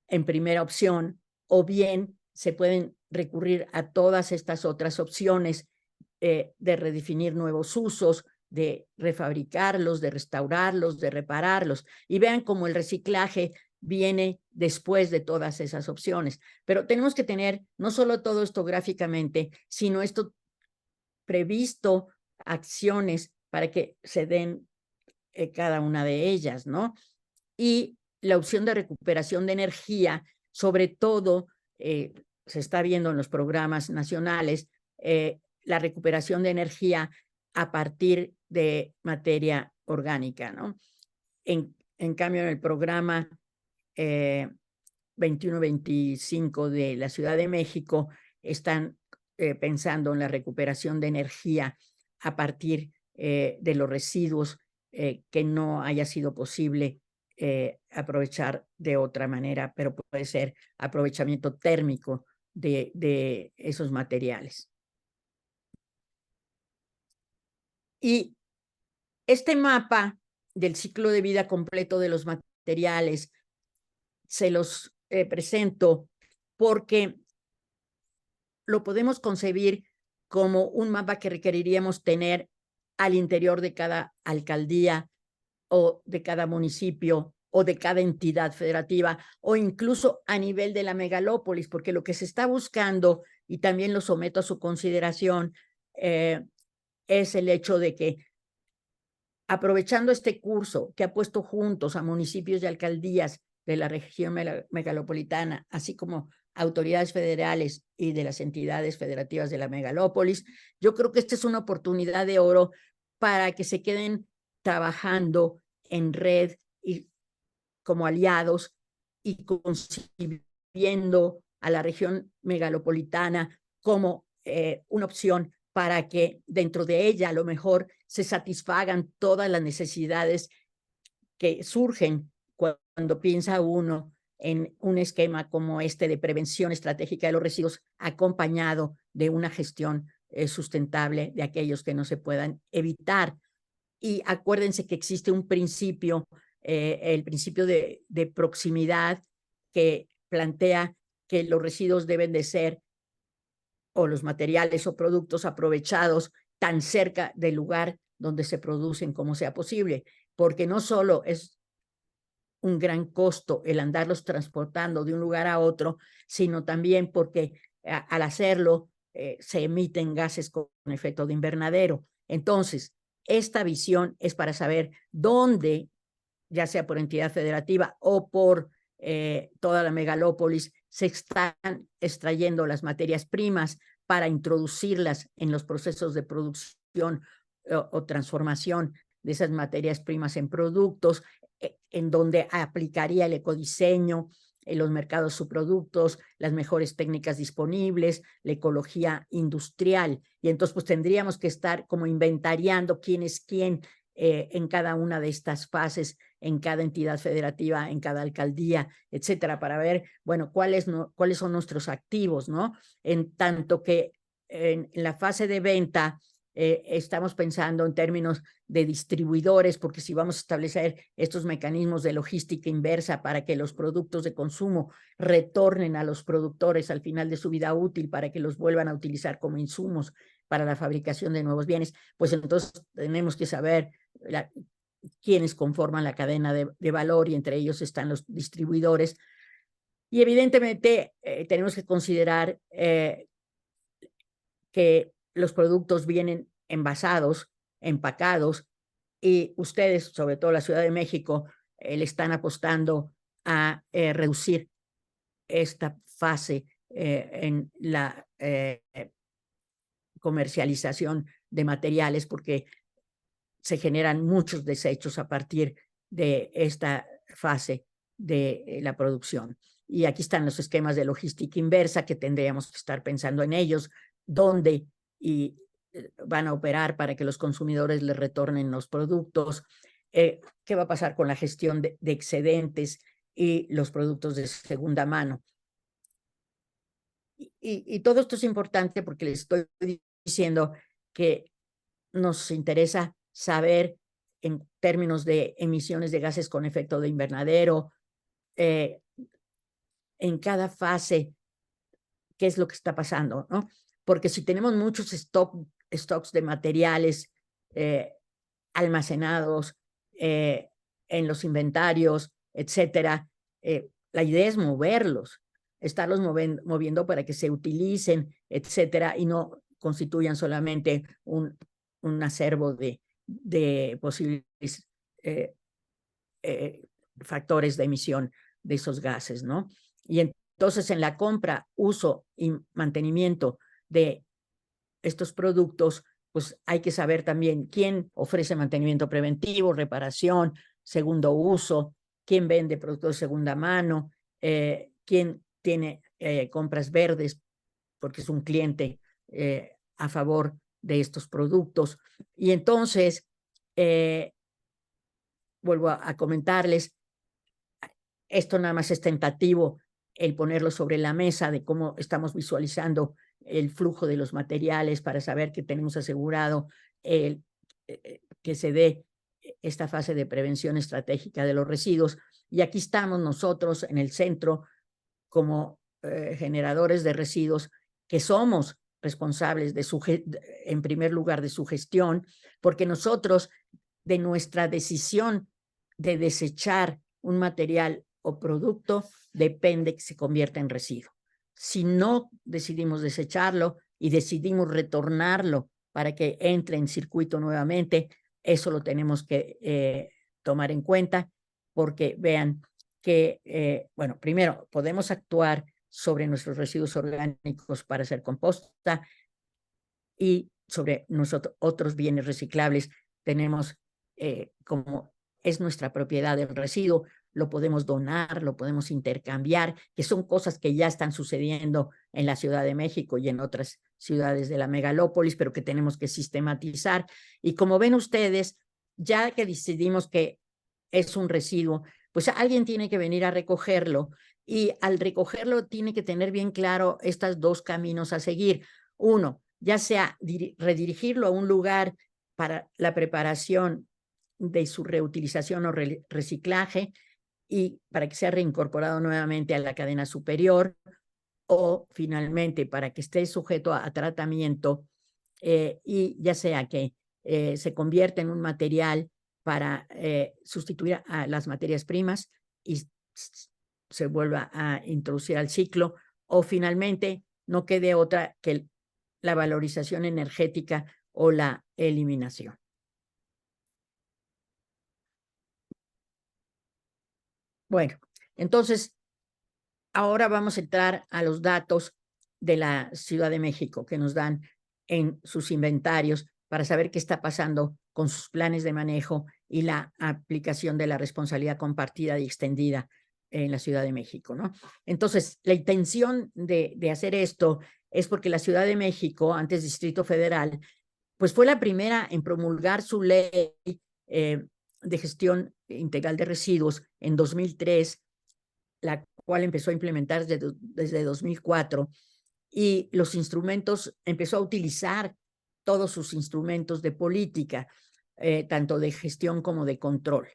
en primera opción, o bien se pueden recurrir a todas estas otras opciones de redefinir nuevos usos, de refabricarlos, de restaurarlos, de repararlos. Y vean cómo el reciclaje viene después de todas esas opciones. Pero tenemos que tener no solo todo esto gráficamente, sino esto previsto, acciones para que se den cada una de ellas, ¿no? Y la opción de recuperación de energía, sobre todo, se está viendo en los programas nacionales, la recuperación de energía a partir de materia orgánica, ¿no? En cambio, en el programa 21-25 de la Ciudad de México, están pensando en la recuperación de energía a partir de los residuos que no haya sido posible aprovechar de otra manera, pero puede ser aprovechamiento térmico de esos materiales. Y este mapa del ciclo de vida completo de los materiales se los presento porque lo podemos concebir como un mapa que requeriríamos tener al interior de cada alcaldía o de cada municipio o de cada entidad federativa o incluso a nivel de la megalópolis, porque lo que se está buscando, y también lo someto a su consideración, es el hecho de que aprovechando este curso que ha puesto juntos a municipios y alcaldías de la región megalopolitana, así como autoridades federales y de las entidades federativas de la megalópolis, yo creo que esta es una oportunidad de oro para que se queden trabajando en red y como aliados y concibiendo a la región megalopolitana como una opción para que dentro de ella a lo mejor se satisfagan todas las necesidades que surgen cuando piensa uno en un esquema como este de prevención estratégica de los residuos acompañado de una gestión sustentable de aquellos que no se puedan evitar. Y acuérdense que existe un principio, el principio de proximidad, que plantea que los residuos deben de ser, o los materiales o productos aprovechados tan cerca del lugar donde se producen como sea posible, porque no solo es un gran costo el andarlos transportando de un lugar a otro, sino también porque al hacerlo se emiten gases con efecto de invernadero. Entonces, esta visión es para saber dónde, ya sea por entidad federativa o por toda la megalópolis, se están extrayendo las materias primas para introducirlas en los procesos de producción o transformación de esas materias primas en productos, en donde aplicaría el ecodiseño, los mercados subproductos, las mejores técnicas disponibles, la ecología industrial. Y entonces pues tendríamos que estar como inventariando quién es quién en cada una de estas fases, en cada entidad federativa, en cada alcaldía, etcétera, para ver, bueno, cuáles son nuestros activos, ¿no? En tanto que en la fase de venta Estamos pensando en términos de distribuidores, porque si vamos a establecer estos mecanismos de logística inversa para que los productos de consumo retornen a los productores al final de su vida útil, para que los vuelvan a utilizar como insumos para la fabricación de nuevos bienes, pues entonces tenemos que saber quiénes conforman la cadena de valor, y entre ellos están los distribuidores. Y evidentemente tenemos que considerar que los productos vienen envasados, empacados, y ustedes, sobre todo la Ciudad de México, le están apostando a reducir esta fase en la comercialización de materiales, porque se generan muchos desechos a partir de esta fase de la producción. Y aquí están los esquemas de logística inversa, que tendríamos que estar pensando en ellos, dónde van a operar para que los consumidores les retornen los productos, qué va a pasar con la gestión de excedentes y los productos de segunda mano. Y todo esto es importante porque les estoy diciendo que nos interesa saber en términos de emisiones de gases con efecto de invernadero, en cada fase, qué es lo que está pasando, ¿no? Porque si tenemos muchos stocks de materiales almacenados en los inventarios, etcétera, la idea es moverlos, estarlos moviendo para que se utilicen, etcétera, y no constituyan solamente un acervo de posibles factores de emisión de esos gases, ¿no? Y entonces en la compra, uso y mantenimiento de estos productos, pues hay que saber también quién ofrece mantenimiento preventivo, reparación, segundo uso, quién vende productos de segunda mano, quién tiene compras verdes, porque es un cliente a favor de estos productos. Y entonces, vuelvo a comentarles, esto nada más es tentativo, el ponerlo sobre la mesa de cómo estamos visualizando el flujo de los materiales para saber que tenemos asegurado que se dé esta fase de prevención estratégica de los residuos. Y aquí estamos nosotros en el centro como generadores de residuos, que somos responsables en primer lugar de su gestión, porque nosotros, de nuestra decisión de desechar un material o producto, depende que se convierta en residuo. Si no decidimos desecharlo y decidimos retornarlo para que entre en circuito nuevamente, eso lo tenemos que tomar en cuenta, porque vean que, bueno, primero podemos actuar sobre nuestros residuos orgánicos para hacer composta, y sobre nosotros otros bienes reciclables tenemos, como es nuestra propiedad el residuo, lo podemos donar, lo podemos intercambiar, que son cosas que ya están sucediendo en la Ciudad de México y en otras ciudades de la megalópolis, pero que tenemos que sistematizar. Y como ven ustedes, ya que decidimos que es un residuo, pues alguien tiene que venir a recogerlo, y al recogerlo tiene que tener bien claro estos dos caminos a seguir. Uno, ya sea redirigirlo a un lugar para la preparación de su reutilización o reciclaje, y para que sea reincorporado nuevamente a la cadena superior, o finalmente para que esté sujeto a tratamiento, y ya sea que se convierta en un material para sustituir a las materias primas y se vuelva a introducir al ciclo, o finalmente no quede otra que la valorización energética o la eliminación. Bueno, entonces ahora vamos a entrar a los datos de la Ciudad de México que nos dan en sus inventarios para saber qué está pasando con sus planes de manejo y la aplicación de la responsabilidad compartida y extendida en la Ciudad de México, ¿no? Entonces, la intención de hacer esto es porque la Ciudad de México, antes Distrito Federal, pues fue la primera en promulgar su ley de gestión integral de residuos en 2003, la cual empezó a implementar desde 2004, y los instrumentos empezó a utilizar todos sus instrumentos de política, tanto de gestión como de control.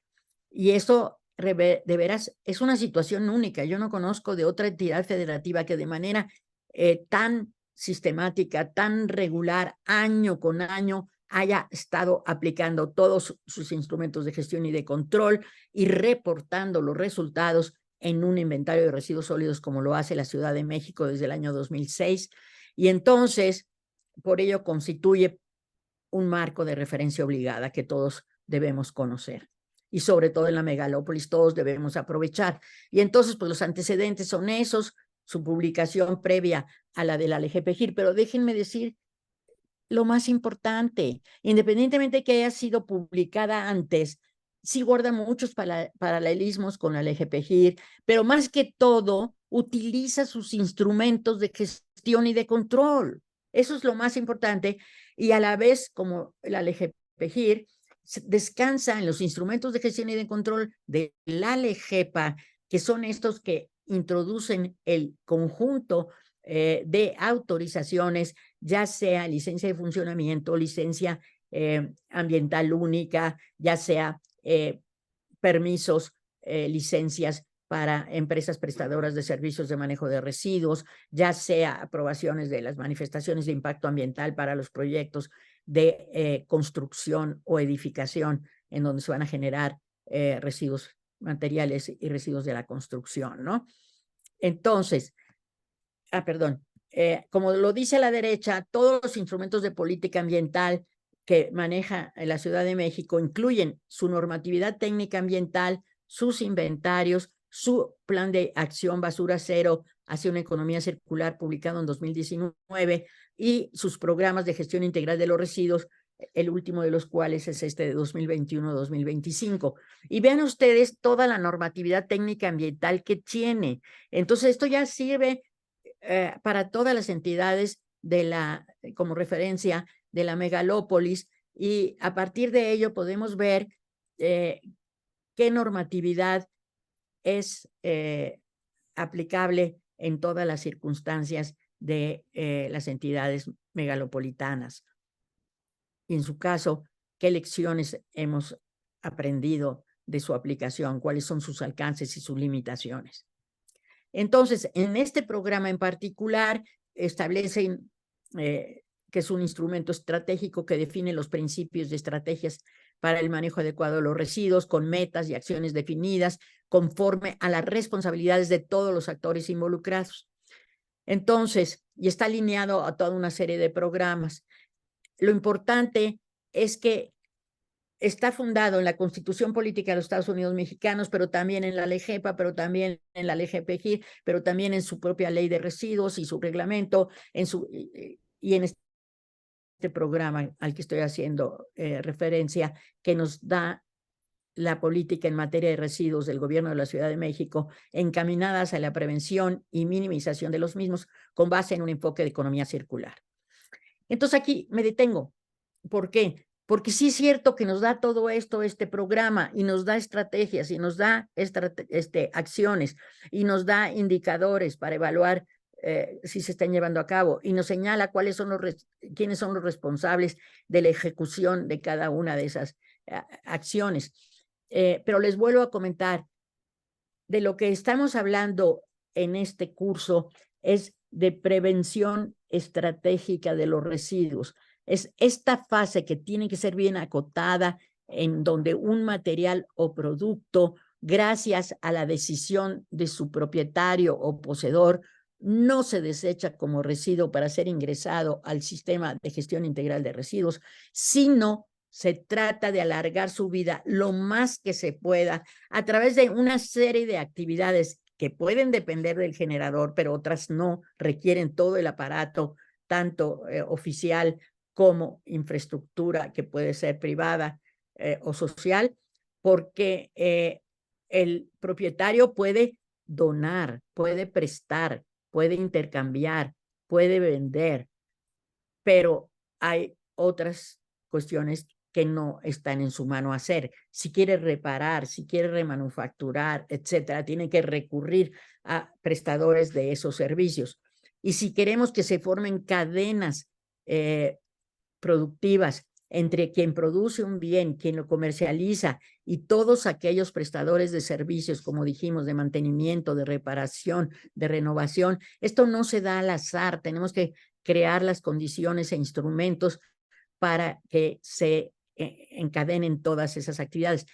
Y eso, de veras, es una situación única. Yo no conozco de otra entidad federativa que de manera tan sistemática, tan regular, año con año, haya estado aplicando todos sus instrumentos de gestión y de control y reportando los resultados en un inventario de residuos sólidos como lo hace la Ciudad de México desde el año 2006. Y entonces, por ello constituye un marco de referencia obligada que todos debemos conocer. Y sobre todo en la megalópolis todos debemos aprovechar. Y entonces, pues los antecedentes son esos, su publicación previa a la de la LGPGIR, pero déjenme decir lo más importante, independientemente de que haya sido publicada antes, sí guarda muchos paralelismos con la LGPGIR, pero más que todo utiliza sus instrumentos de gestión y de control. Eso es lo más importante, y a la vez, como la LGPGIR descansa en los instrumentos de gestión y de control de la LGEPA, que son estos que introducen el conjunto de autorizaciones, ya sea licencia de funcionamiento, licencia ambiental única, ya sea permisos, licencias para empresas prestadoras de servicios de manejo de residuos, ya sea aprobaciones de las manifestaciones de impacto ambiental para los proyectos de construcción o edificación en donde se van a generar residuos materiales y residuos de la construcción, ¿no? Entonces, perdón, como lo dice la derecha, todos los instrumentos de política ambiental que maneja la Ciudad de México incluyen su normatividad técnica ambiental, sus inventarios, su plan de acción basura cero hacia una economía circular publicado en 2019 y sus programas de gestión integral de los residuos, el último de los cuales es este de 2021-2025. Y vean ustedes toda la normatividad técnica ambiental que tiene. Entonces, esto ya sirve para todas las entidades de como referencia de la megalópolis, y a partir de ello podemos ver qué normatividad es aplicable en todas las circunstancias de las entidades megalopolitanas. Y en su caso, qué lecciones hemos aprendido de su aplicación, cuáles son sus alcances y sus limitaciones. Entonces, en este programa en particular, establecen que es un instrumento estratégico que define los principios de estrategias para el manejo adecuado de los residuos, con metas y acciones definidas conforme a las responsabilidades de todos los actores involucrados. Entonces, y está alineado a toda una serie de programas. Lo importante es que está fundado en la Constitución Política de los Estados Unidos Mexicanos, pero también en la LGEPA, pero también en la LGPGIR, pero también en su propia ley de residuos y su reglamento, y en este programa al que estoy haciendo referencia, que nos da la política en materia de residuos del gobierno de la Ciudad de México, encaminadas a la prevención y minimización de los mismos, con base en un enfoque de economía circular. Entonces aquí me detengo. ¿Por qué? Porque sí es cierto que nos da todo esto, este programa, y nos da estrategias, y nos da acciones, y nos da indicadores para evaluar si se están llevando a cabo, y nos señala quiénes son los responsables de la ejecución de cada una de esas acciones. Pero les vuelvo a comentar, de lo que estamos hablando en este curso es de prevención estratégica de los residuos. Es esta fase que tiene que ser bien acotada, en donde un material o producto, gracias a la decisión de su propietario o poseedor, no se desecha como residuo para ser ingresado al sistema de gestión integral de residuos, sino se trata de alargar su vida lo más que se pueda a través de una serie de actividades que pueden depender del generador, pero otras no, requieren todo el aparato, tanto oficial como infraestructura que puede ser privada o social, porque el propietario puede donar, puede prestar, puede intercambiar, puede vender, pero hay otras cuestiones que no están en su mano hacer. Si quiere reparar, si quiere remanufacturar, etcétera, tiene que recurrir a prestadores de esos servicios. Y si queremos que se formen cadenas productivas entre quien produce un bien, quien lo comercializa y todos aquellos prestadores de servicios, como dijimos, de mantenimiento, de reparación, de renovación, esto no se da al azar. Tenemos que crear las condiciones e instrumentos para que se encadenen todas esas actividades.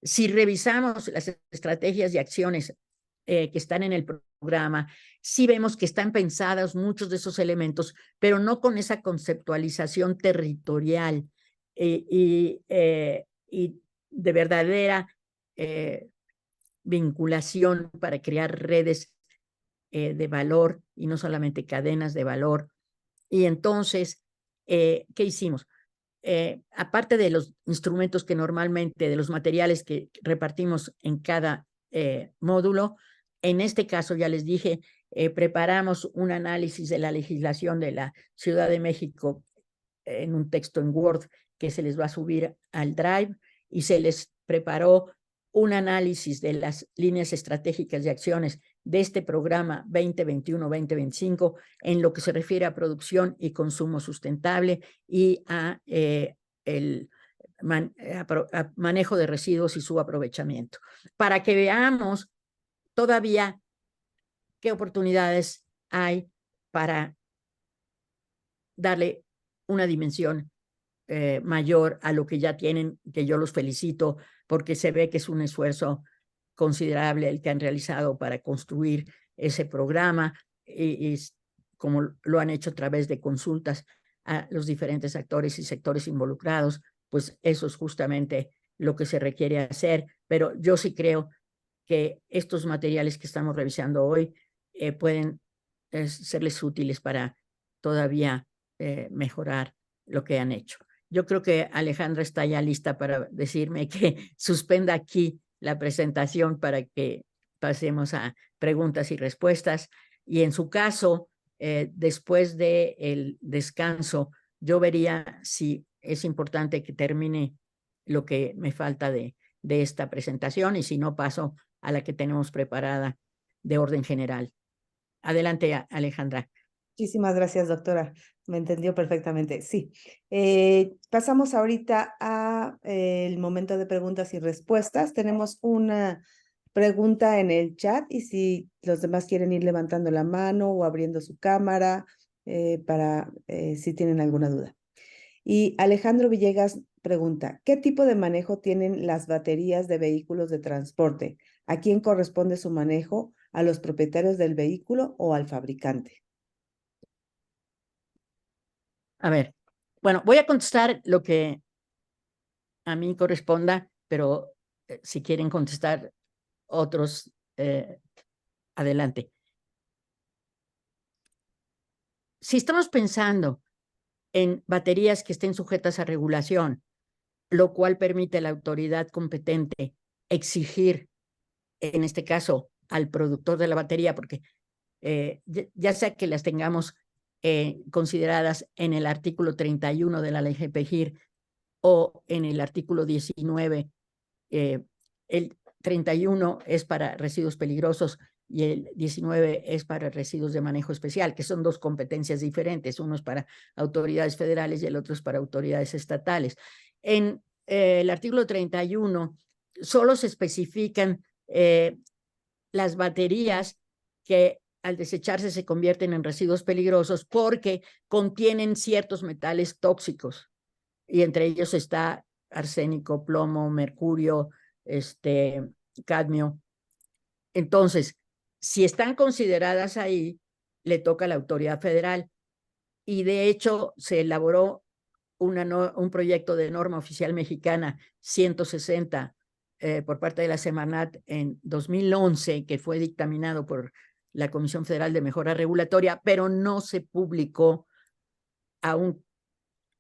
Si revisamos las estrategias y acciones que están en el programa, sí vemos que están pensados muchos de esos elementos, pero no con esa conceptualización territorial y de verdadera vinculación para crear redes de valor y no solamente cadenas de valor. Y entonces, ¿qué hicimos? Aparte de los instrumentos que normalmente, de los materiales que repartimos en cada módulo, en este caso, ya les dije, preparamos un análisis de la legislación de la Ciudad de México en un texto en Word que se les va a subir al Drive, y se les preparó un análisis de las líneas estratégicas de acciones de este programa 2021-2025 en lo que se refiere a producción y consumo sustentable y a el manejo de residuos y su aprovechamiento, para que veamos todavía qué oportunidades hay para darle una dimensión mayor a lo que ya tienen, que yo los felicito porque se ve que es un esfuerzo considerable el que han realizado para construir ese programa y como lo han hecho a través de consultas a los diferentes actores y sectores involucrados, pues eso es justamente lo que se requiere hacer. Pero yo sí creo que estos materiales que estamos revisando hoy pueden serles útiles para todavía mejorar lo que han hecho. Yo creo que Alejandra está ya lista para decirme que suspenda aquí la presentación para que pasemos a preguntas y respuestas. Y en su caso, después del descanso, yo vería si es importante que termine lo que me falta de esta presentación, y si no, paso a la que tenemos preparada de orden general. Adelante, Alejandra. Muchísimas gracias, doctora. Me entendió perfectamente. Sí. Pasamos ahorita a el momento de preguntas y respuestas. Tenemos una pregunta en el chat y si los demás quieren ir levantando la mano o abriendo su cámara para si tienen alguna duda. Y Alejandro Villegas pregunta, ¿qué tipo de manejo tienen las baterías de vehículos de transporte? ¿A quién corresponde su manejo? ¿A los propietarios del vehículo o al fabricante? A ver, bueno, voy a contestar lo que a mí corresponda, pero si quieren contestar otros, adelante. Si estamos pensando en baterías que estén sujetas a regulación, lo cual permite a la autoridad competente exigir, en este caso, al productor de la batería, porque ya sea que las tengamos consideradas en el artículo 31 de la ley GPGIR o en el artículo 19, el 31 es para residuos peligrosos y el 19 es para residuos de manejo especial, que son dos competencias diferentes. Uno es para autoridades federales y el otro es para autoridades estatales. En el artículo 31 solo se especifican las baterías que al desecharse se convierten en residuos peligrosos porque contienen ciertos metales tóxicos, y entre ellos está arsénico, plomo, mercurio, cadmio. Entonces, si están consideradas ahí, le toca a la autoridad federal, y de hecho se elaboró un proyecto de norma oficial mexicana 160 por parte de la Semarnat en 2011, que fue dictaminado por la Comisión Federal de Mejora Regulatoria, pero no se publicó aún,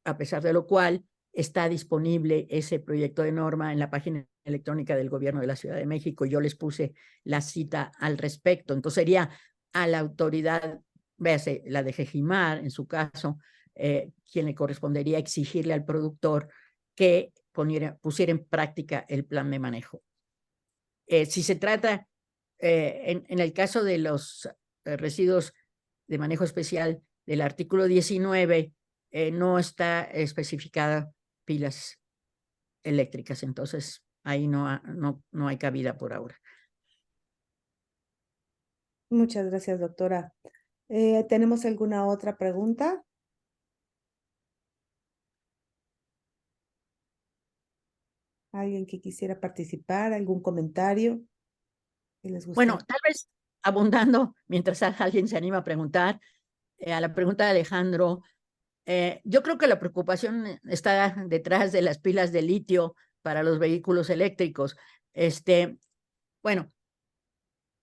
a pesar de lo cual está disponible ese proyecto de norma en la página electrónica del Gobierno de la Ciudad de México. Yo les puse la cita al respecto. Entonces sería a la autoridad, véase, la de GEJIMAR en su caso, quien le correspondería exigirle al productor que pusiera en práctica el plan de manejo. Si se trata, en el caso de los residuos de manejo especial del artículo 19, no está especificada pilas eléctricas, entonces ahí no hay cabida por ahora. Muchas gracias, doctora. ¿Tenemos alguna otra pregunta? ¿Alguien que quisiera participar? ¿Algún comentario que les guste? Bueno, tal vez abundando, mientras alguien se anima a preguntar, a la pregunta de Alejandro, yo creo que la preocupación está detrás de las pilas de litio para los vehículos eléctricos. Bueno,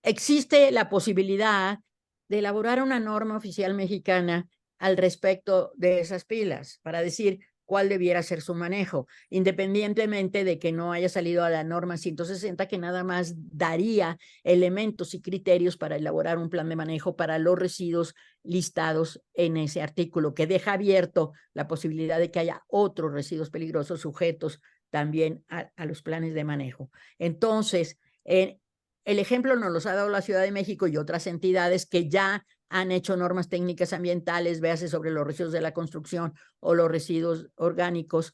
existe la posibilidad de elaborar una norma oficial mexicana al respecto de esas pilas para decir cuál debiera ser su manejo, independientemente de que no haya salido a la norma 160, que nada más daría elementos y criterios para elaborar un plan de manejo para los residuos listados en ese artículo, que deja abierto la posibilidad de que haya otros residuos peligrosos sujetos también a los planes de manejo. Entonces, el ejemplo nos los ha dado la Ciudad de México y otras entidades que ya han hecho normas técnicas ambientales, véase sobre los residuos de la construcción o los residuos orgánicos,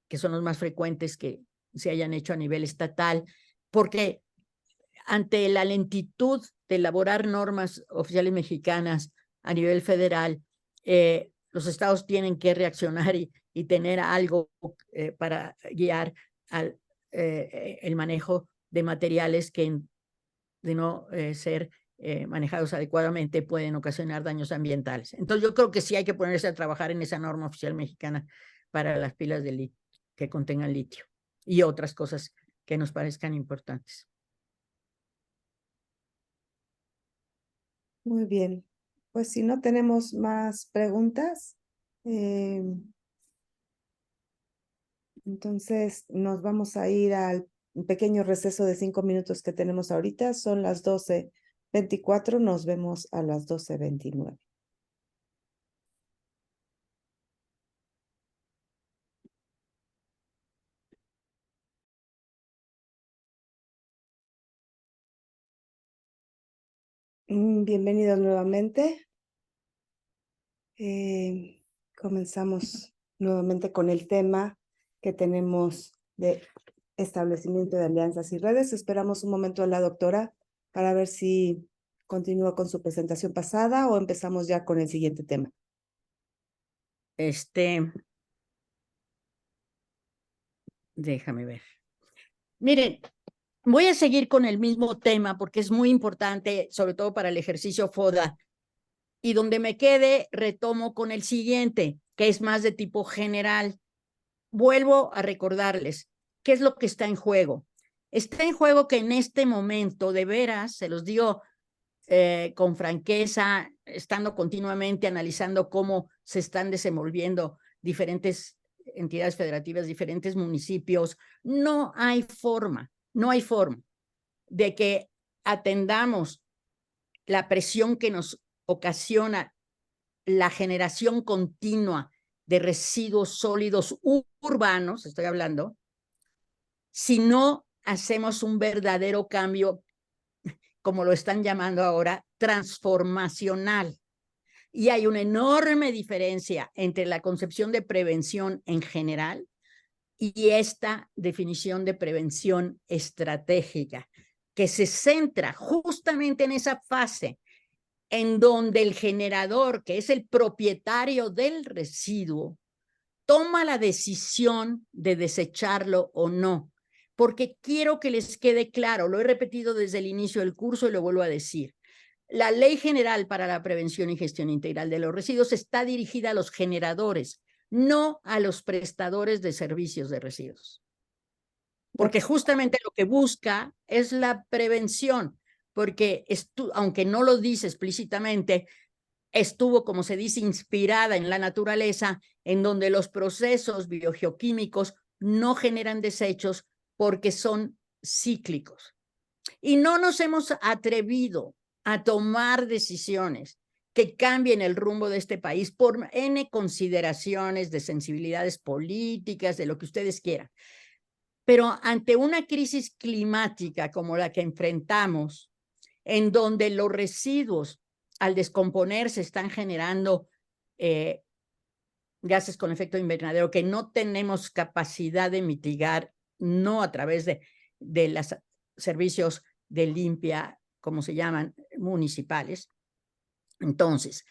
que son los más frecuentes que se hayan hecho a nivel estatal, porque ante la lentitud de elaborar normas oficiales mexicanas a nivel federal, los estados tienen que reaccionar y tener algo para guiar el manejo de materiales que de no ser manejados adecuadamente pueden ocasionar daños ambientales. Entonces yo creo que sí hay que ponerse a trabajar en esa norma oficial mexicana para las pilas de litio que contengan litio y otras cosas que nos parezcan importantes. Muy bien. Pues si no tenemos más preguntas, entonces nos vamos a ir al pequeño receso de 5 minutos que tenemos ahorita. Son las 12:24. Nos vemos a las 12:29. Bienvenidos nuevamente. Comenzamos nuevamente con el tema que tenemos de establecimiento de alianzas y redes. Esperamos un momento a la doctora para ver si continúa con su presentación pasada o empezamos ya con el siguiente tema. Déjame ver. Miren, voy a seguir con el mismo tema porque es muy importante, sobre todo para el ejercicio FODA. Y donde me quede, retomo con el siguiente, que es más de tipo general. Vuelvo a recordarles, ¿qué es lo que está en juego? Está en juego que en este momento, de veras, se los digo con franqueza, estando continuamente analizando cómo se están desenvolviendo diferentes entidades federativas, diferentes municipios, no hay forma de que atendamos la presión que nos ocasiona la generación continua de residuos sólidos urbanos, estoy hablando, si no hacemos un verdadero cambio, como lo están llamando ahora, transformacional. Y hay una enorme diferencia entre la concepción de prevención en general y esta definición de prevención estratégica, que se centra justamente en esa fase en donde el generador, que es el propietario del residuo, toma la decisión de desecharlo o no. Porque quiero que les quede claro, lo he repetido desde el inicio del curso y lo vuelvo a decir. La Ley General para la Prevención y Gestión Integral de los Residuos está dirigida a los generadores, no a los prestadores de servicios de residuos. Porque justamente lo que busca es la prevención, porque aunque no lo dice explícitamente, estuvo, como se dice, inspirada en la naturaleza, en donde los procesos biogeoquímicos no generan desechos porque son cíclicos. Y no nos hemos atrevido a tomar decisiones que cambien el rumbo de este país por N consideraciones de sensibilidades políticas, de lo que ustedes quieran. Pero ante una crisis climática como la que enfrentamos, en donde los residuos al descomponerse están generando gases con efecto invernadero que no tenemos capacidad de mitigar, no a través de los servicios de limpia, como se llaman, municipales. Entonces,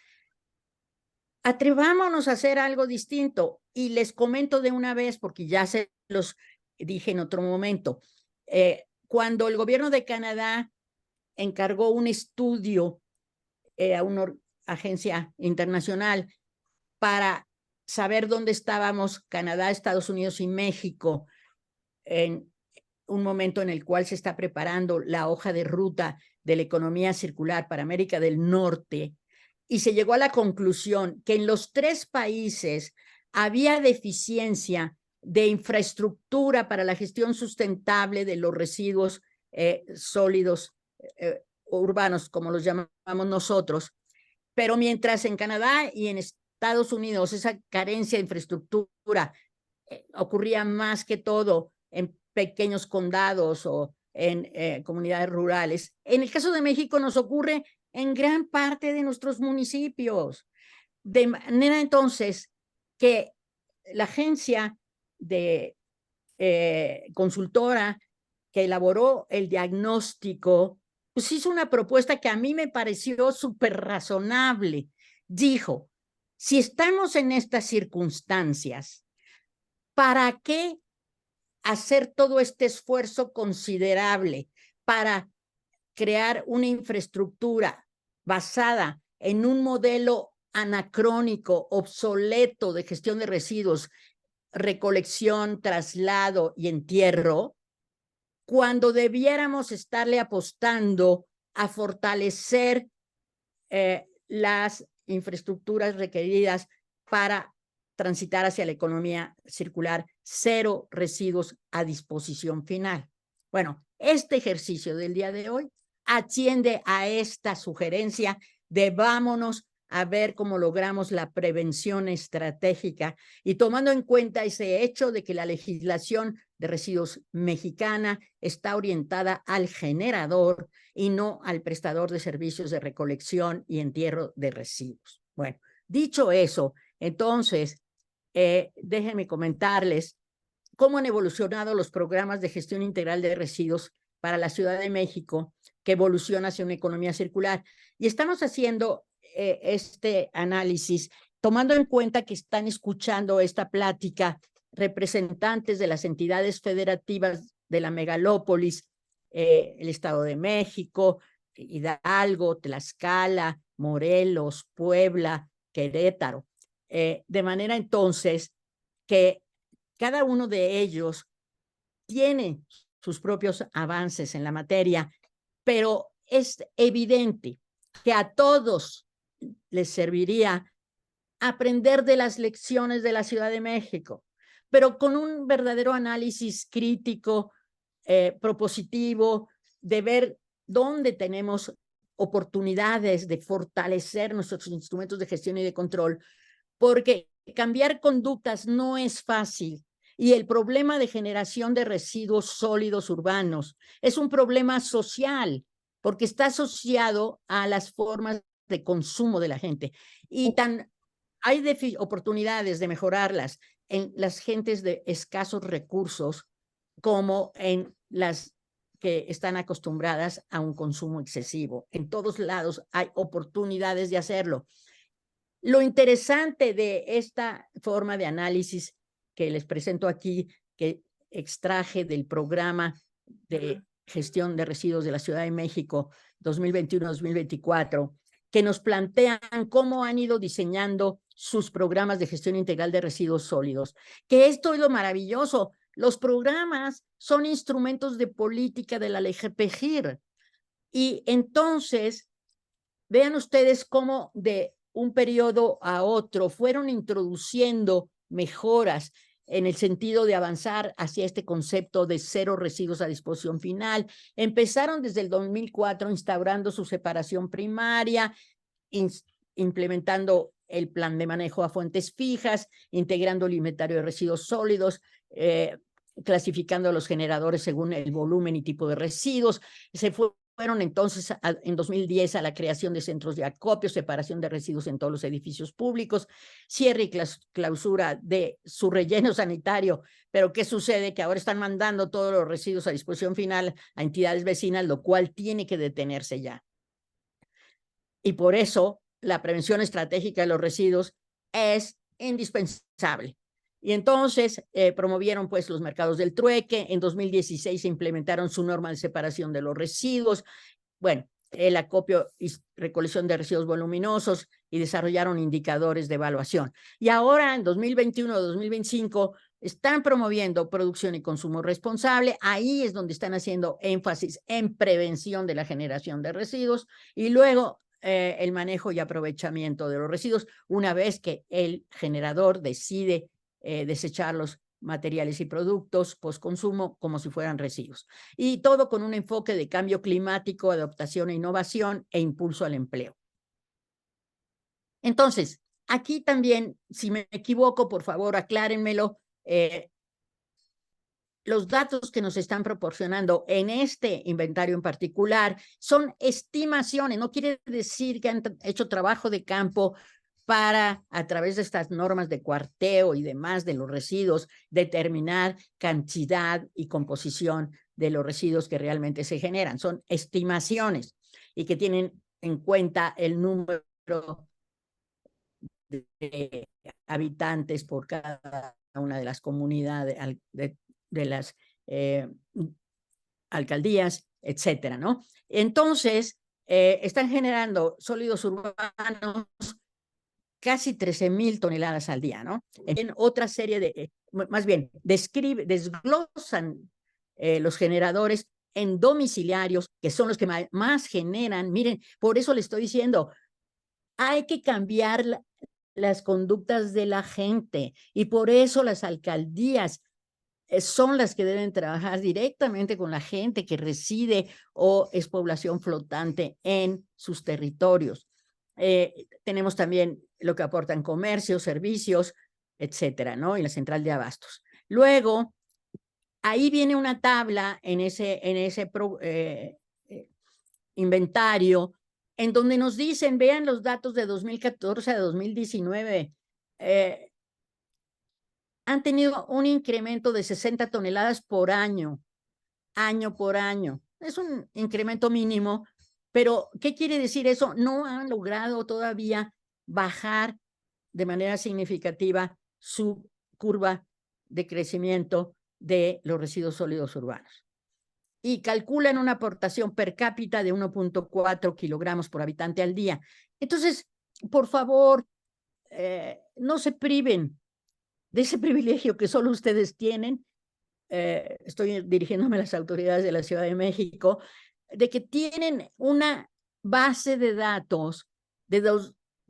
atrevámonos a hacer algo distinto. Y les comento de una vez, porque ya se los dije en otro momento, cuando el gobierno de Canadá encargó un estudio a una agencia internacional para saber dónde estábamos Canadá, Estados Unidos y México en un momento en el cual se está preparando la hoja de ruta de la economía circular para América del Norte, y se llegó a la conclusión que en los 3 países había deficiencia de infraestructura para la gestión sustentable de los residuos sólidos urbanos, como los llamamos nosotros. Pero mientras en Canadá y en Estados Unidos esa carencia de infraestructura ocurría más que todo en pequeños condados o en comunidades rurales, en el caso de México nos ocurre en gran parte de nuestros municipios. De manera entonces que la agencia de consultora que elaboró el diagnóstico, pues hizo una propuesta que a mí me pareció súper razonable. Dijo, si estamos en estas circunstancias, ¿para qué hacer todo este esfuerzo considerable para crear una infraestructura basada en un modelo anacrónico, obsoleto de gestión de residuos, recolección, traslado y entierro, cuando debiéramos estarle apostando a fortalecer las infraestructuras requeridas para transitar hacia la economía circular, 0 residuos a disposición final? Bueno, este ejercicio del día de hoy atiende a esta sugerencia de vámonos a ver cómo logramos la prevención estratégica y tomando en cuenta ese hecho de que la legislación de residuos mexicana está orientada al generador y no al prestador de servicios de recolección y entierro de residuos. Bueno, dicho eso, entonces, déjenme comentarles cómo han evolucionado los programas de gestión integral de residuos para la Ciudad de México, que evoluciona hacia una economía circular. Y estamos haciendo este análisis tomando en cuenta que están escuchando esta plática representantes de las entidades federativas de la megalópolis, el Estado de México, Hidalgo, Tlaxcala, Morelos, Puebla, Querétaro. De manera entonces que cada uno de ellos tiene sus propios avances en la materia, pero es evidente que a todos les serviría aprender de las lecciones de la Ciudad de México, pero con un verdadero análisis crítico, propositivo, de ver dónde tenemos oportunidades de fortalecer nuestros instrumentos de gestión y de control, porque cambiar conductas no es fácil. Y el problema de generación de residuos sólidos urbanos es un problema social, porque está asociado a las formas de consumo de la gente. Y hay oportunidades de mejorarlas en las gentes de escasos recursos como en las que están acostumbradas a un consumo excesivo. En todos lados hay oportunidades de hacerlo. Lo interesante de esta forma de análisis que les presento aquí, que extraje del programa de gestión de residuos de la Ciudad de México 2021-2024, que nos plantean cómo han ido diseñando sus programas de gestión integral de residuos sólidos. Que esto es lo maravilloso. Los programas son instrumentos de política de la LGPGIR. Y entonces, vean ustedes cómo de un periodo a otro fueron introduciendo mejoras en el sentido de avanzar hacia este concepto de 0 residuos a disposición final. Empezaron desde el 2004 instaurando su separación primaria, implementando el plan de manejo a fuentes fijas, integrando el inventario de residuos sólidos, clasificando a los generadores según el volumen y tipo de residuos. Se fue fueron entonces en 2010 a la creación de centros de acopio, separación de residuos en todos los edificios públicos, cierre y clausura de su relleno sanitario. Pero ¿qué sucede? Que ahora están mandando todos los residuos a disposición final a entidades vecinas, lo cual tiene que detenerse ya. Y por eso la prevención estratégica de los residuos es indispensable. Y entonces promovieron pues los mercados del trueque. En 2016 se implementaron su norma de separación de los residuos. Bueno, el acopio y recolección de residuos voluminosos y desarrollaron indicadores de evaluación. Y ahora en 2021-2025 están promoviendo producción y consumo responsable. Ahí es donde están haciendo énfasis en prevención de la generación de residuos y luego el manejo y aprovechamiento de los residuos una vez que el generador decide desechar los materiales y productos postconsumo como si fueran residuos. Y todo con un enfoque de cambio climático, adaptación e innovación e impulso al empleo. Entonces, aquí también, si me equivoco, por favor, aclárenmelo. Los datos que nos están proporcionando en este inventario en particular son estimaciones, no quiere decir que han hecho trabajo de campo para, a través de estas normas de cuarteo y demás de los residuos, determinar cantidad y composición de los residuos que realmente se generan. Son estimaciones y que tienen en cuenta el número de habitantes por cada una de las comunidades, de las alcaldías, etcétera, ¿no? Entonces, están generando sólidos urbanos casi 13,000 toneladas al día, ¿no? En otra serie de, más bien, desglosan los generadores en domiciliarios, que son los que más generan. Miren, por eso le estoy diciendo, hay que cambiar las conductas de la gente y por eso las alcaldías son las que deben trabajar directamente con la gente que reside o es población flotante en sus territorios. Tenemos también lo que aportan comercios, servicios, etcétera, ¿no? Y la central de abastos. Luego, ahí viene una tabla en ese inventario en donde nos dicen, vean los datos de 2014 a 2019, han tenido un incremento de 60 toneladas por año por año. Es un incremento mínimo, pero ¿qué quiere decir eso? No han logrado todavía bajar de manera significativa su curva de crecimiento de los residuos sólidos urbanos. Y calculan una aportación per cápita de 1.4 kilogramos por habitante al día. Entonces, por favor, no se priven de ese privilegio que solo ustedes tienen. Estoy dirigiéndome a las autoridades de la Ciudad de México, de que tienen una base de datos de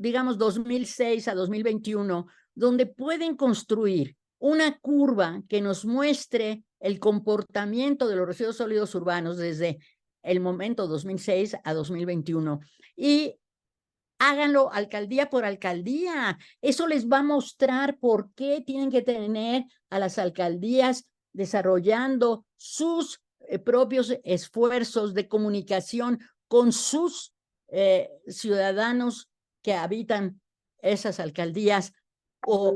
digamos 2006 a 2021, donde pueden construir una curva que nos muestre el comportamiento de los residuos sólidos urbanos desde el momento 2006 a 2021 y háganlo alcaldía por alcaldía. Eso les va a mostrar por qué tienen que tener a las alcaldías desarrollando sus propios esfuerzos de comunicación con sus ciudadanos que habitan esas alcaldías o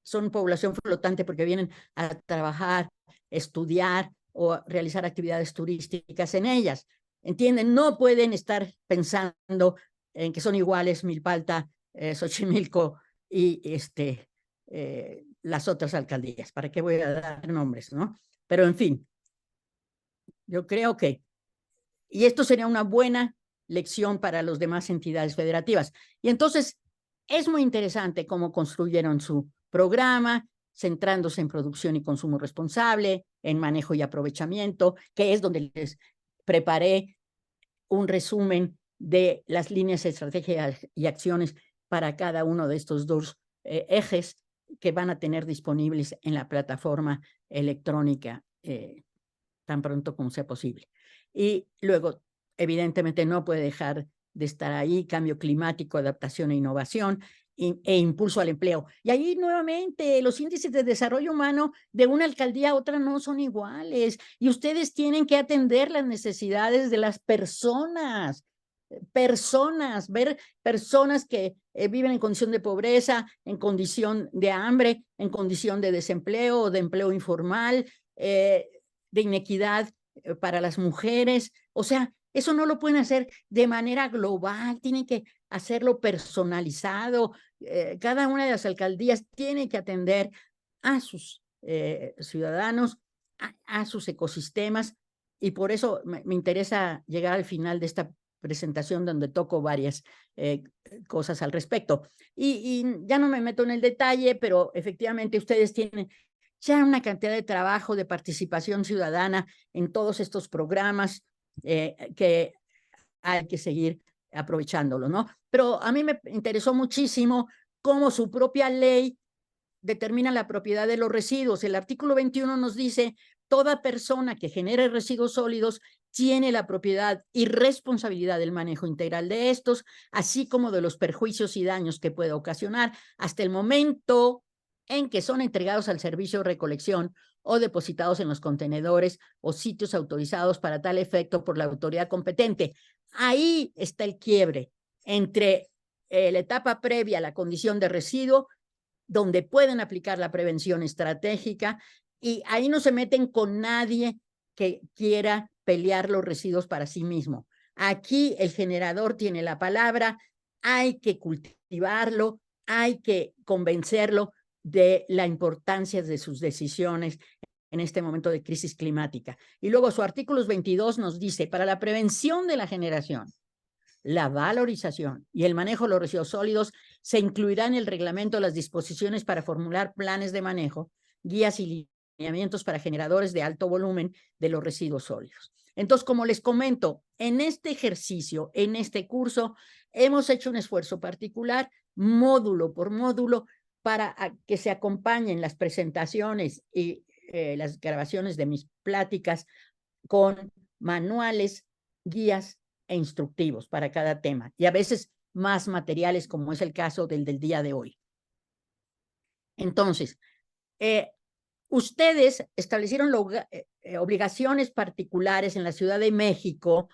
son población flotante porque vienen a trabajar, estudiar o realizar actividades turísticas en ellas. ¿Entienden? No pueden estar pensando en que son iguales Milpalta, Xochimilco y las otras alcaldías. ¿Para qué voy a dar nombres, no? Pero en fin, yo creo que, y esto sería una buena lección para las demás entidades federativas. Y entonces, es muy interesante cómo construyeron su programa, centrándose en producción y consumo responsable, en manejo y aprovechamiento, que es donde les preparé un resumen de las líneas de estrategia y acciones para cada uno de estos dos ejes que van a tener disponibles en la plataforma electrónica tan pronto como sea posible. Y luego, evidentemente, no puede dejar de estar ahí cambio climático, adaptación e innovación e impulso al empleo. Y ahí nuevamente los índices de desarrollo humano de una alcaldía a otra no son iguales y ustedes tienen que atender las necesidades de las personas, ver personas que viven en condición de pobreza, en condición de hambre, en condición de desempleo o de empleo informal, de inequidad para las mujeres. O sea, eso no lo pueden hacer de manera global, tienen que hacerlo personalizado. Cada una de las alcaldías tiene que atender a sus ciudadanos, a sus ecosistemas, y por eso me interesa llegar al final de esta presentación donde toco varias cosas al respecto. Y ya no me meto en el detalle, pero efectivamente ustedes tienen ya una cantidad de trabajo, de participación ciudadana en todos estos programas que hay que seguir aprovechándolo, ¿no? Pero a mí me interesó muchísimo cómo su propia ley determina la propiedad de los residuos. El artículo 21 nos dice: toda persona que genere residuos sólidos tiene la propiedad y responsabilidad del manejo integral de estos, así como de los perjuicios y daños que pueda ocasionar hasta el momento en que son entregados al servicio de recolección o depositados en los contenedores o sitios autorizados para tal efecto por la autoridad competente. Ahí está el quiebre entre la etapa previa a la condición de residuo, donde pueden aplicar la prevención estratégica, y ahí no se meten con nadie que quiera pelear los residuos para sí mismo. Aquí el generador tiene la palabra, hay que cultivarlo, hay que convencerlo de la importancia de sus decisiones en este momento de crisis climática. Y luego su artículo 22 nos dice: para la prevención de la generación, la valorización y el manejo de los residuos sólidos, se incluirá en el reglamento las disposiciones para formular planes de manejo, guías y lineamientos para generadores de alto volumen de los residuos sólidos. Entonces, como les comento, en este ejercicio, en este curso, hemos hecho un esfuerzo particular, módulo por módulo, para que se acompañen las presentaciones y las grabaciones de mis pláticas con manuales, guías e instructivos para cada tema, y a veces más materiales, como es el caso del día de hoy. Entonces, ustedes establecieron obligaciones particulares en la Ciudad de México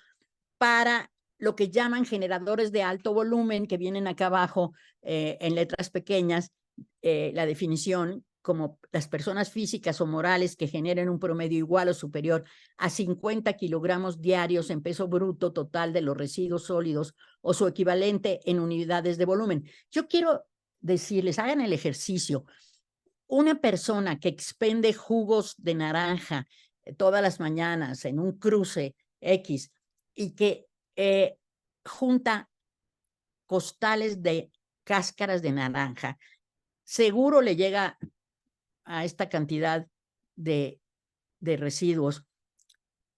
para lo que llaman generadores de alto volumen, que vienen acá abajo en letras pequeñas, la definición como las personas físicas o morales que generen un promedio igual o superior a 50 kilogramos diarios en peso bruto total de los residuos sólidos o su equivalente en unidades de volumen. Yo quiero decirles, hagan el ejercicio. Una persona que expende jugos de naranja todas las mañanas en un cruce X y que junta costales de cáscaras de naranja, seguro le llega a esta cantidad de residuos.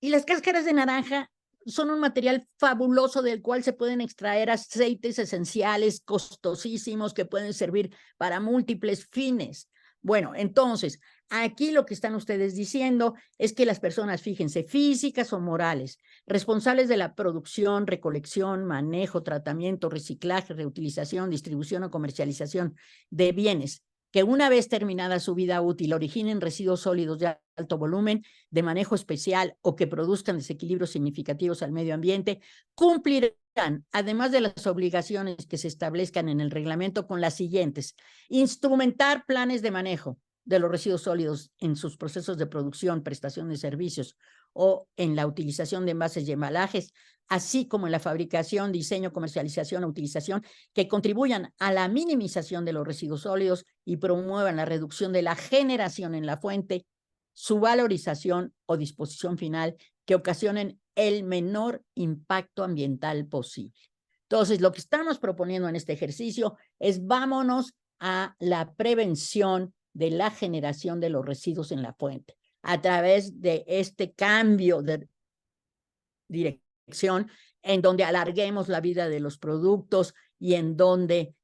Y las cáscaras de naranja son un material fabuloso del cual se pueden extraer aceites esenciales costosísimos que pueden servir para múltiples fines. Bueno, entonces, aquí lo que están ustedes diciendo es que las personas, fíjense, físicas o morales, responsables de la producción, recolección, manejo, tratamiento, reciclaje, reutilización, distribución o comercialización de bienes que una vez terminada su vida útil originen residuos sólidos de alto volumen, de manejo especial o que produzcan desequilibrios significativos al medio ambiente, cumplirán, además de las obligaciones que se establezcan en el reglamento, con las siguientes: instrumentar planes de manejo de los residuos sólidos en sus procesos de producción, prestación de servicios o en la utilización de envases y embalajes, así como en la fabricación, diseño, comercialización o utilización, que contribuyan a la minimización de los residuos sólidos y promuevan la reducción de la generación en la fuente, su valorización o disposición final, que ocasionen el menor impacto ambiental posible. Entonces, lo que estamos proponiendo en este ejercicio es: vámonos a la prevención de la generación de los residuos en la fuente a través de este cambio de dirección, en donde alarguemos la vida de los productos y en donde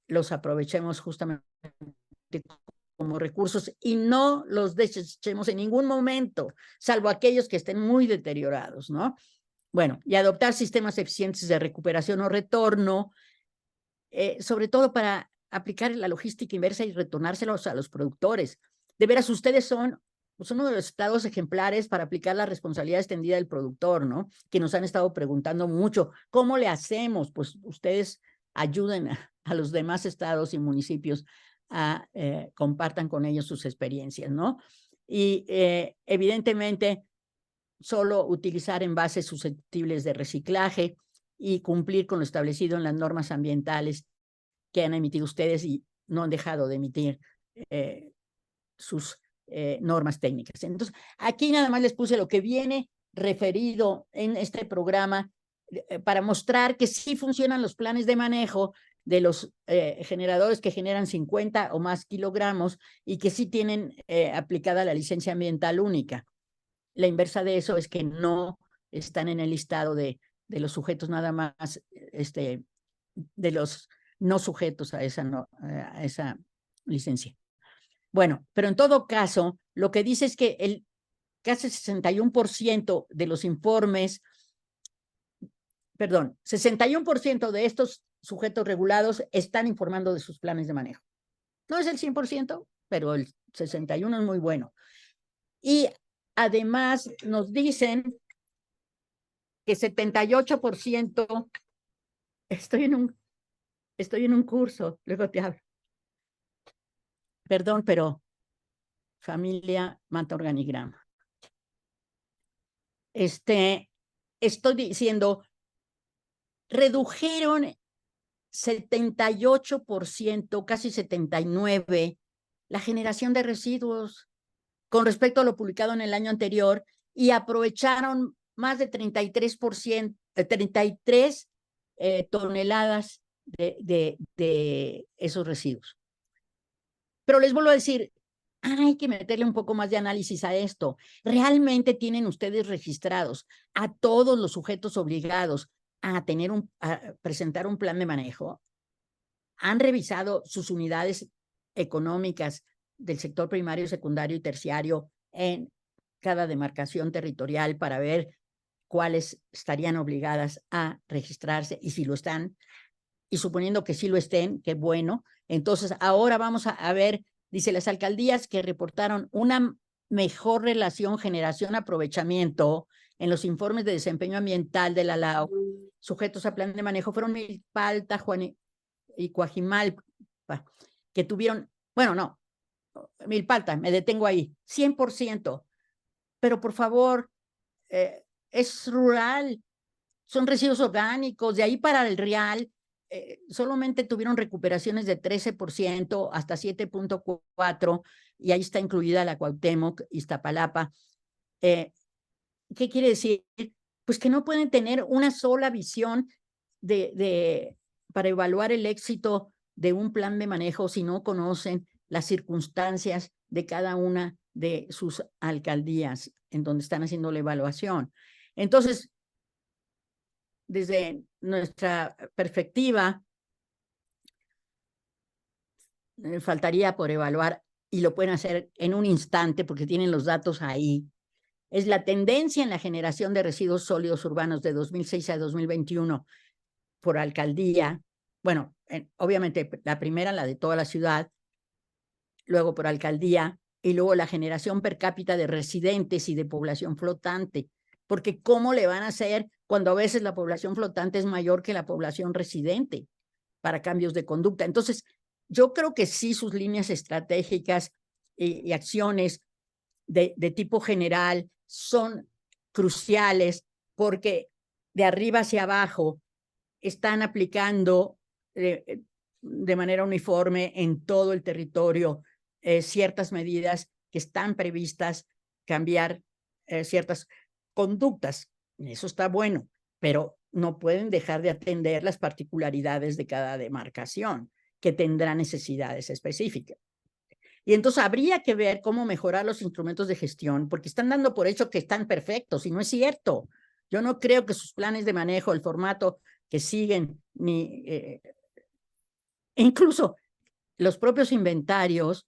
los aprovechemos justamente como recursos y no los desechemos en ningún momento, salvo aquellos que estén muy deteriorados, ¿no? Bueno, y adoptar sistemas eficientes de recuperación o retorno, sobre todo para aplicar la logística inversa y retornárselos a los productores. De veras, ustedes son uno de los estados ejemplares para aplicar la responsabilidad extendida del productor, ¿no? Que nos han estado preguntando mucho, ¿cómo le hacemos? Pues ustedes ayuden a los demás estados y municipios a compartan con ellos sus experiencias, ¿no? Y evidentemente solo utilizar envases susceptibles de reciclaje y cumplir con lo establecido en las normas ambientales que han emitido ustedes y no han dejado de emitir sus normas técnicas. Entonces, aquí nada más les puse lo que viene referido en este programa para mostrar que sí funcionan los planes de manejo de los generadores que generan 50 o más kilogramos y que sí tienen aplicada la licencia ambiental única. La inversa de eso es que no están en el listado de los sujetos nada más, de los no sujetos a esa licencia. Bueno, pero en todo caso, lo que dice es que el casi 61% de los informes, perdón, 61% de estos sujetos regulados están informando de sus planes de manejo. No es el 100%, pero el 61% es muy bueno. Y además nos dicen que 78%, estoy en un curso, luego te hablo. Perdón, pero familia mata organigrama. Estoy diciendo, redujeron 78%, casi 79%, la generación de residuos con respecto a lo publicado en el año anterior y aprovecharon más de 33%, 33 toneladas de esos residuos. Pero les vuelvo a decir, hay que meterle un poco más de análisis a esto. ¿Realmente tienen ustedes registrados a todos los sujetos obligados a presentar un plan de manejo? ¿Han revisado sus unidades económicas del sector primario, secundario y terciario en cada demarcación territorial para ver cuáles estarían obligadas a registrarse y si lo están? Y suponiendo que sí lo estén, qué bueno. Entonces, ahora vamos a ver, dice, las alcaldías que reportaron una mejor relación generación-aprovechamiento en los informes de desempeño ambiental de la LAO, sujetos a plan de manejo, fueron Milpalta, y Coajimalpa, que tuvieron, bueno, no, Milpalta, me detengo ahí, 100%, pero por favor, es rural, son residuos orgánicos, de ahí para el real, solamente tuvieron recuperaciones de 13% hasta 7.4%, y ahí está incluida la Cuauhtémoc, Iztapalapa. ¿Qué quiere decir? Pues que no pueden tener una sola visión para evaluar el éxito de un plan de manejo si no conocen las circunstancias de cada una de sus alcaldías en donde están haciendo la evaluación. Entonces, desde nuestra perspectiva, faltaría por evaluar, y lo pueden hacer en un instante porque tienen los datos ahí, es la tendencia en la generación de residuos sólidos urbanos de 2006 a 2021 por alcaldía. Bueno, obviamente la primera, la de toda la ciudad, luego por alcaldía, y luego la generación per cápita de residentes y de población flotante. Porque ¿cómo le van a hacer cuando a veces la población flotante es mayor que la población residente para cambios de conducta? Entonces, yo creo que sí sus líneas estratégicas y acciones de tipo general son cruciales porque de arriba hacia abajo están aplicando de manera uniforme en todo el territorio ciertas medidas que están previstas, cambiar ciertas conductas. Eso está bueno, pero no pueden dejar de atender las particularidades de cada demarcación que tendrá necesidades específicas. Y entonces habría que ver cómo mejorar los instrumentos de gestión, porque están dando por hecho que están perfectos y no es cierto. Yo no creo que sus planes de manejo, el formato que siguen, incluso los propios inventarios,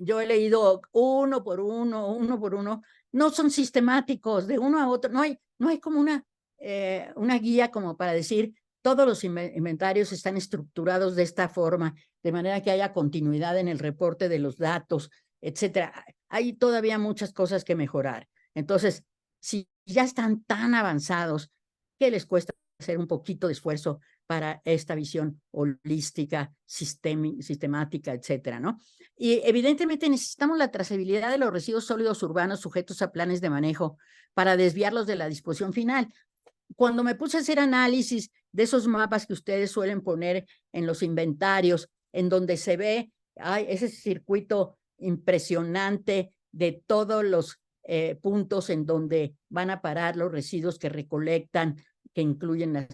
yo he leído uno por uno, no son sistemáticos de uno a otro, no hay como una guía como para decir todos los inventarios están estructurados de esta forma, de manera que haya continuidad en el reporte de los datos, etcétera. Hay todavía muchas cosas que mejorar. Entonces, si ya están tan avanzados, ¿qué les cuesta hacer un poquito de esfuerzo para esta visión holística, sistemática, etcétera, ¿no? Y evidentemente necesitamos la trazabilidad de los residuos sólidos urbanos sujetos a planes de manejo para desviarlos de la disposición final. Cuando me puse a hacer análisis de esos mapas que ustedes suelen poner en los inventarios, en donde se ve ese circuito impresionante de todos los puntos en donde van a parar los residuos que recolectan, que incluyen las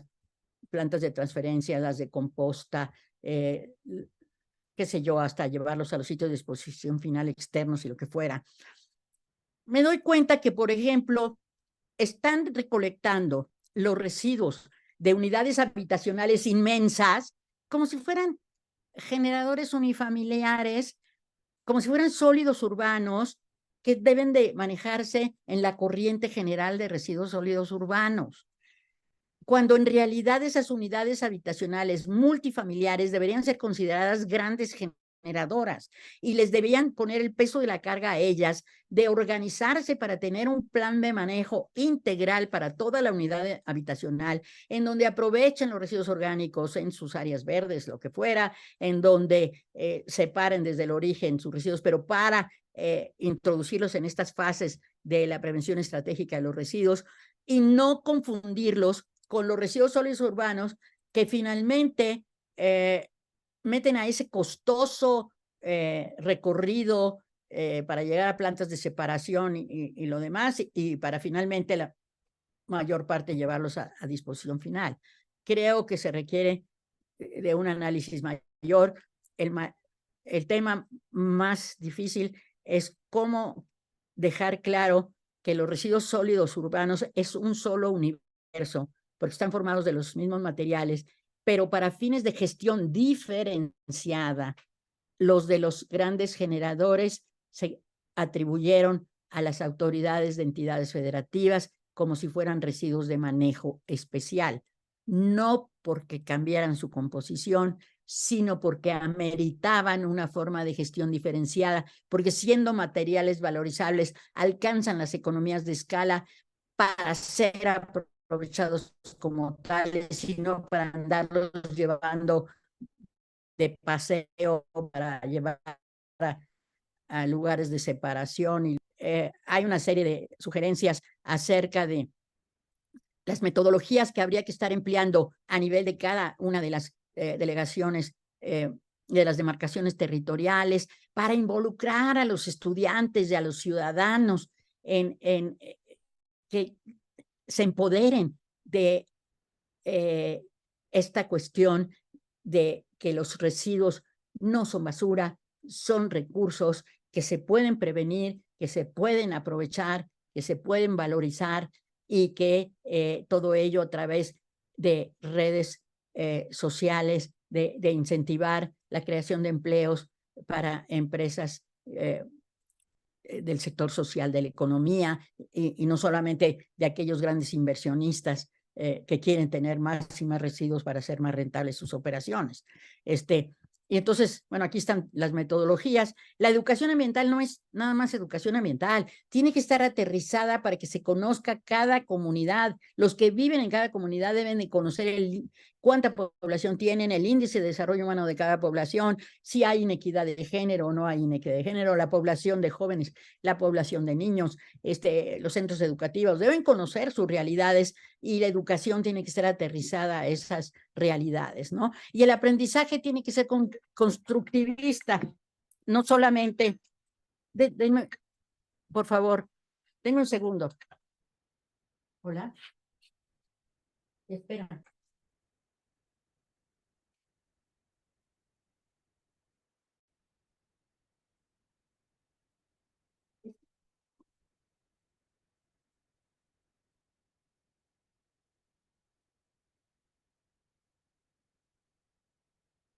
plantas de transferencia, las de composta, qué sé yo, hasta llevarlos a los sitios de disposición final externos y lo que fuera. Me doy cuenta que, por ejemplo, están recolectando los residuos de unidades habitacionales inmensas como si fueran generadores unifamiliares, como si fueran sólidos urbanos que deben de manejarse en la corriente general de residuos sólidos urbanos, cuando en realidad esas unidades habitacionales multifamiliares deberían ser consideradas grandes generadoras y les debían poner el peso de la carga a ellas de organizarse para tener un plan de manejo integral para toda la unidad habitacional, en donde aprovechen los residuos orgánicos en sus áreas verdes, lo que fuera, en donde separen desde el origen sus residuos, pero para introducirlos en estas fases de la prevención estratégica de los residuos y no confundirlos con los residuos sólidos urbanos que finalmente meten a ese costoso recorrido para llegar a plantas de separación y lo demás, y para finalmente la mayor parte llevarlos a disposición final. Creo que se requiere de un análisis mayor. El tema más difícil es cómo dejar claro que los residuos sólidos urbanos es un solo universo, porque están formados de los mismos materiales, pero para fines de gestión diferenciada, los de los grandes generadores se atribuyeron a las autoridades de entidades federativas como si fueran residuos de manejo especial, no porque cambiaran su composición, sino porque ameritaban una forma de gestión diferenciada, porque siendo materiales valorizables alcanzan las economías de escala para ser aprovechados como tales y no para andarlos llevando de paseo para llevar a lugares de separación. Y hay una serie de sugerencias acerca de las metodologías que habría que estar empleando a nivel de cada una de las delegaciones de las demarcaciones territoriales para involucrar a los estudiantes y a los ciudadanos en que se empoderen de esta cuestión de que los residuos no son basura, son recursos que se pueden prevenir, que se pueden aprovechar, que se pueden valorizar y que todo ello a través de redes sociales, de incentivar la creación de empleos para empresas del sector social de la economía y no solamente de aquellos grandes inversionistas que quieren tener más y más residuos para hacer más rentables sus operaciones. Y entonces, bueno, aquí están las metodologías. La educación ambiental no es nada más educación ambiental, tiene que estar aterrizada para que se conozca cada comunidad. Los que viven en cada comunidad deben de conocer cuánta población tienen, el índice de desarrollo humano de cada población, si hay inequidad de género o no hay inequidad de género, la población de jóvenes, la población de niños, los centros educativos deben conocer sus realidades y la educación tiene que estar aterrizada a esas realidades, ¿no? Y el aprendizaje tiene que ser constructivista, no solamente, denme, por favor, denme un segundo. Hola. Espera.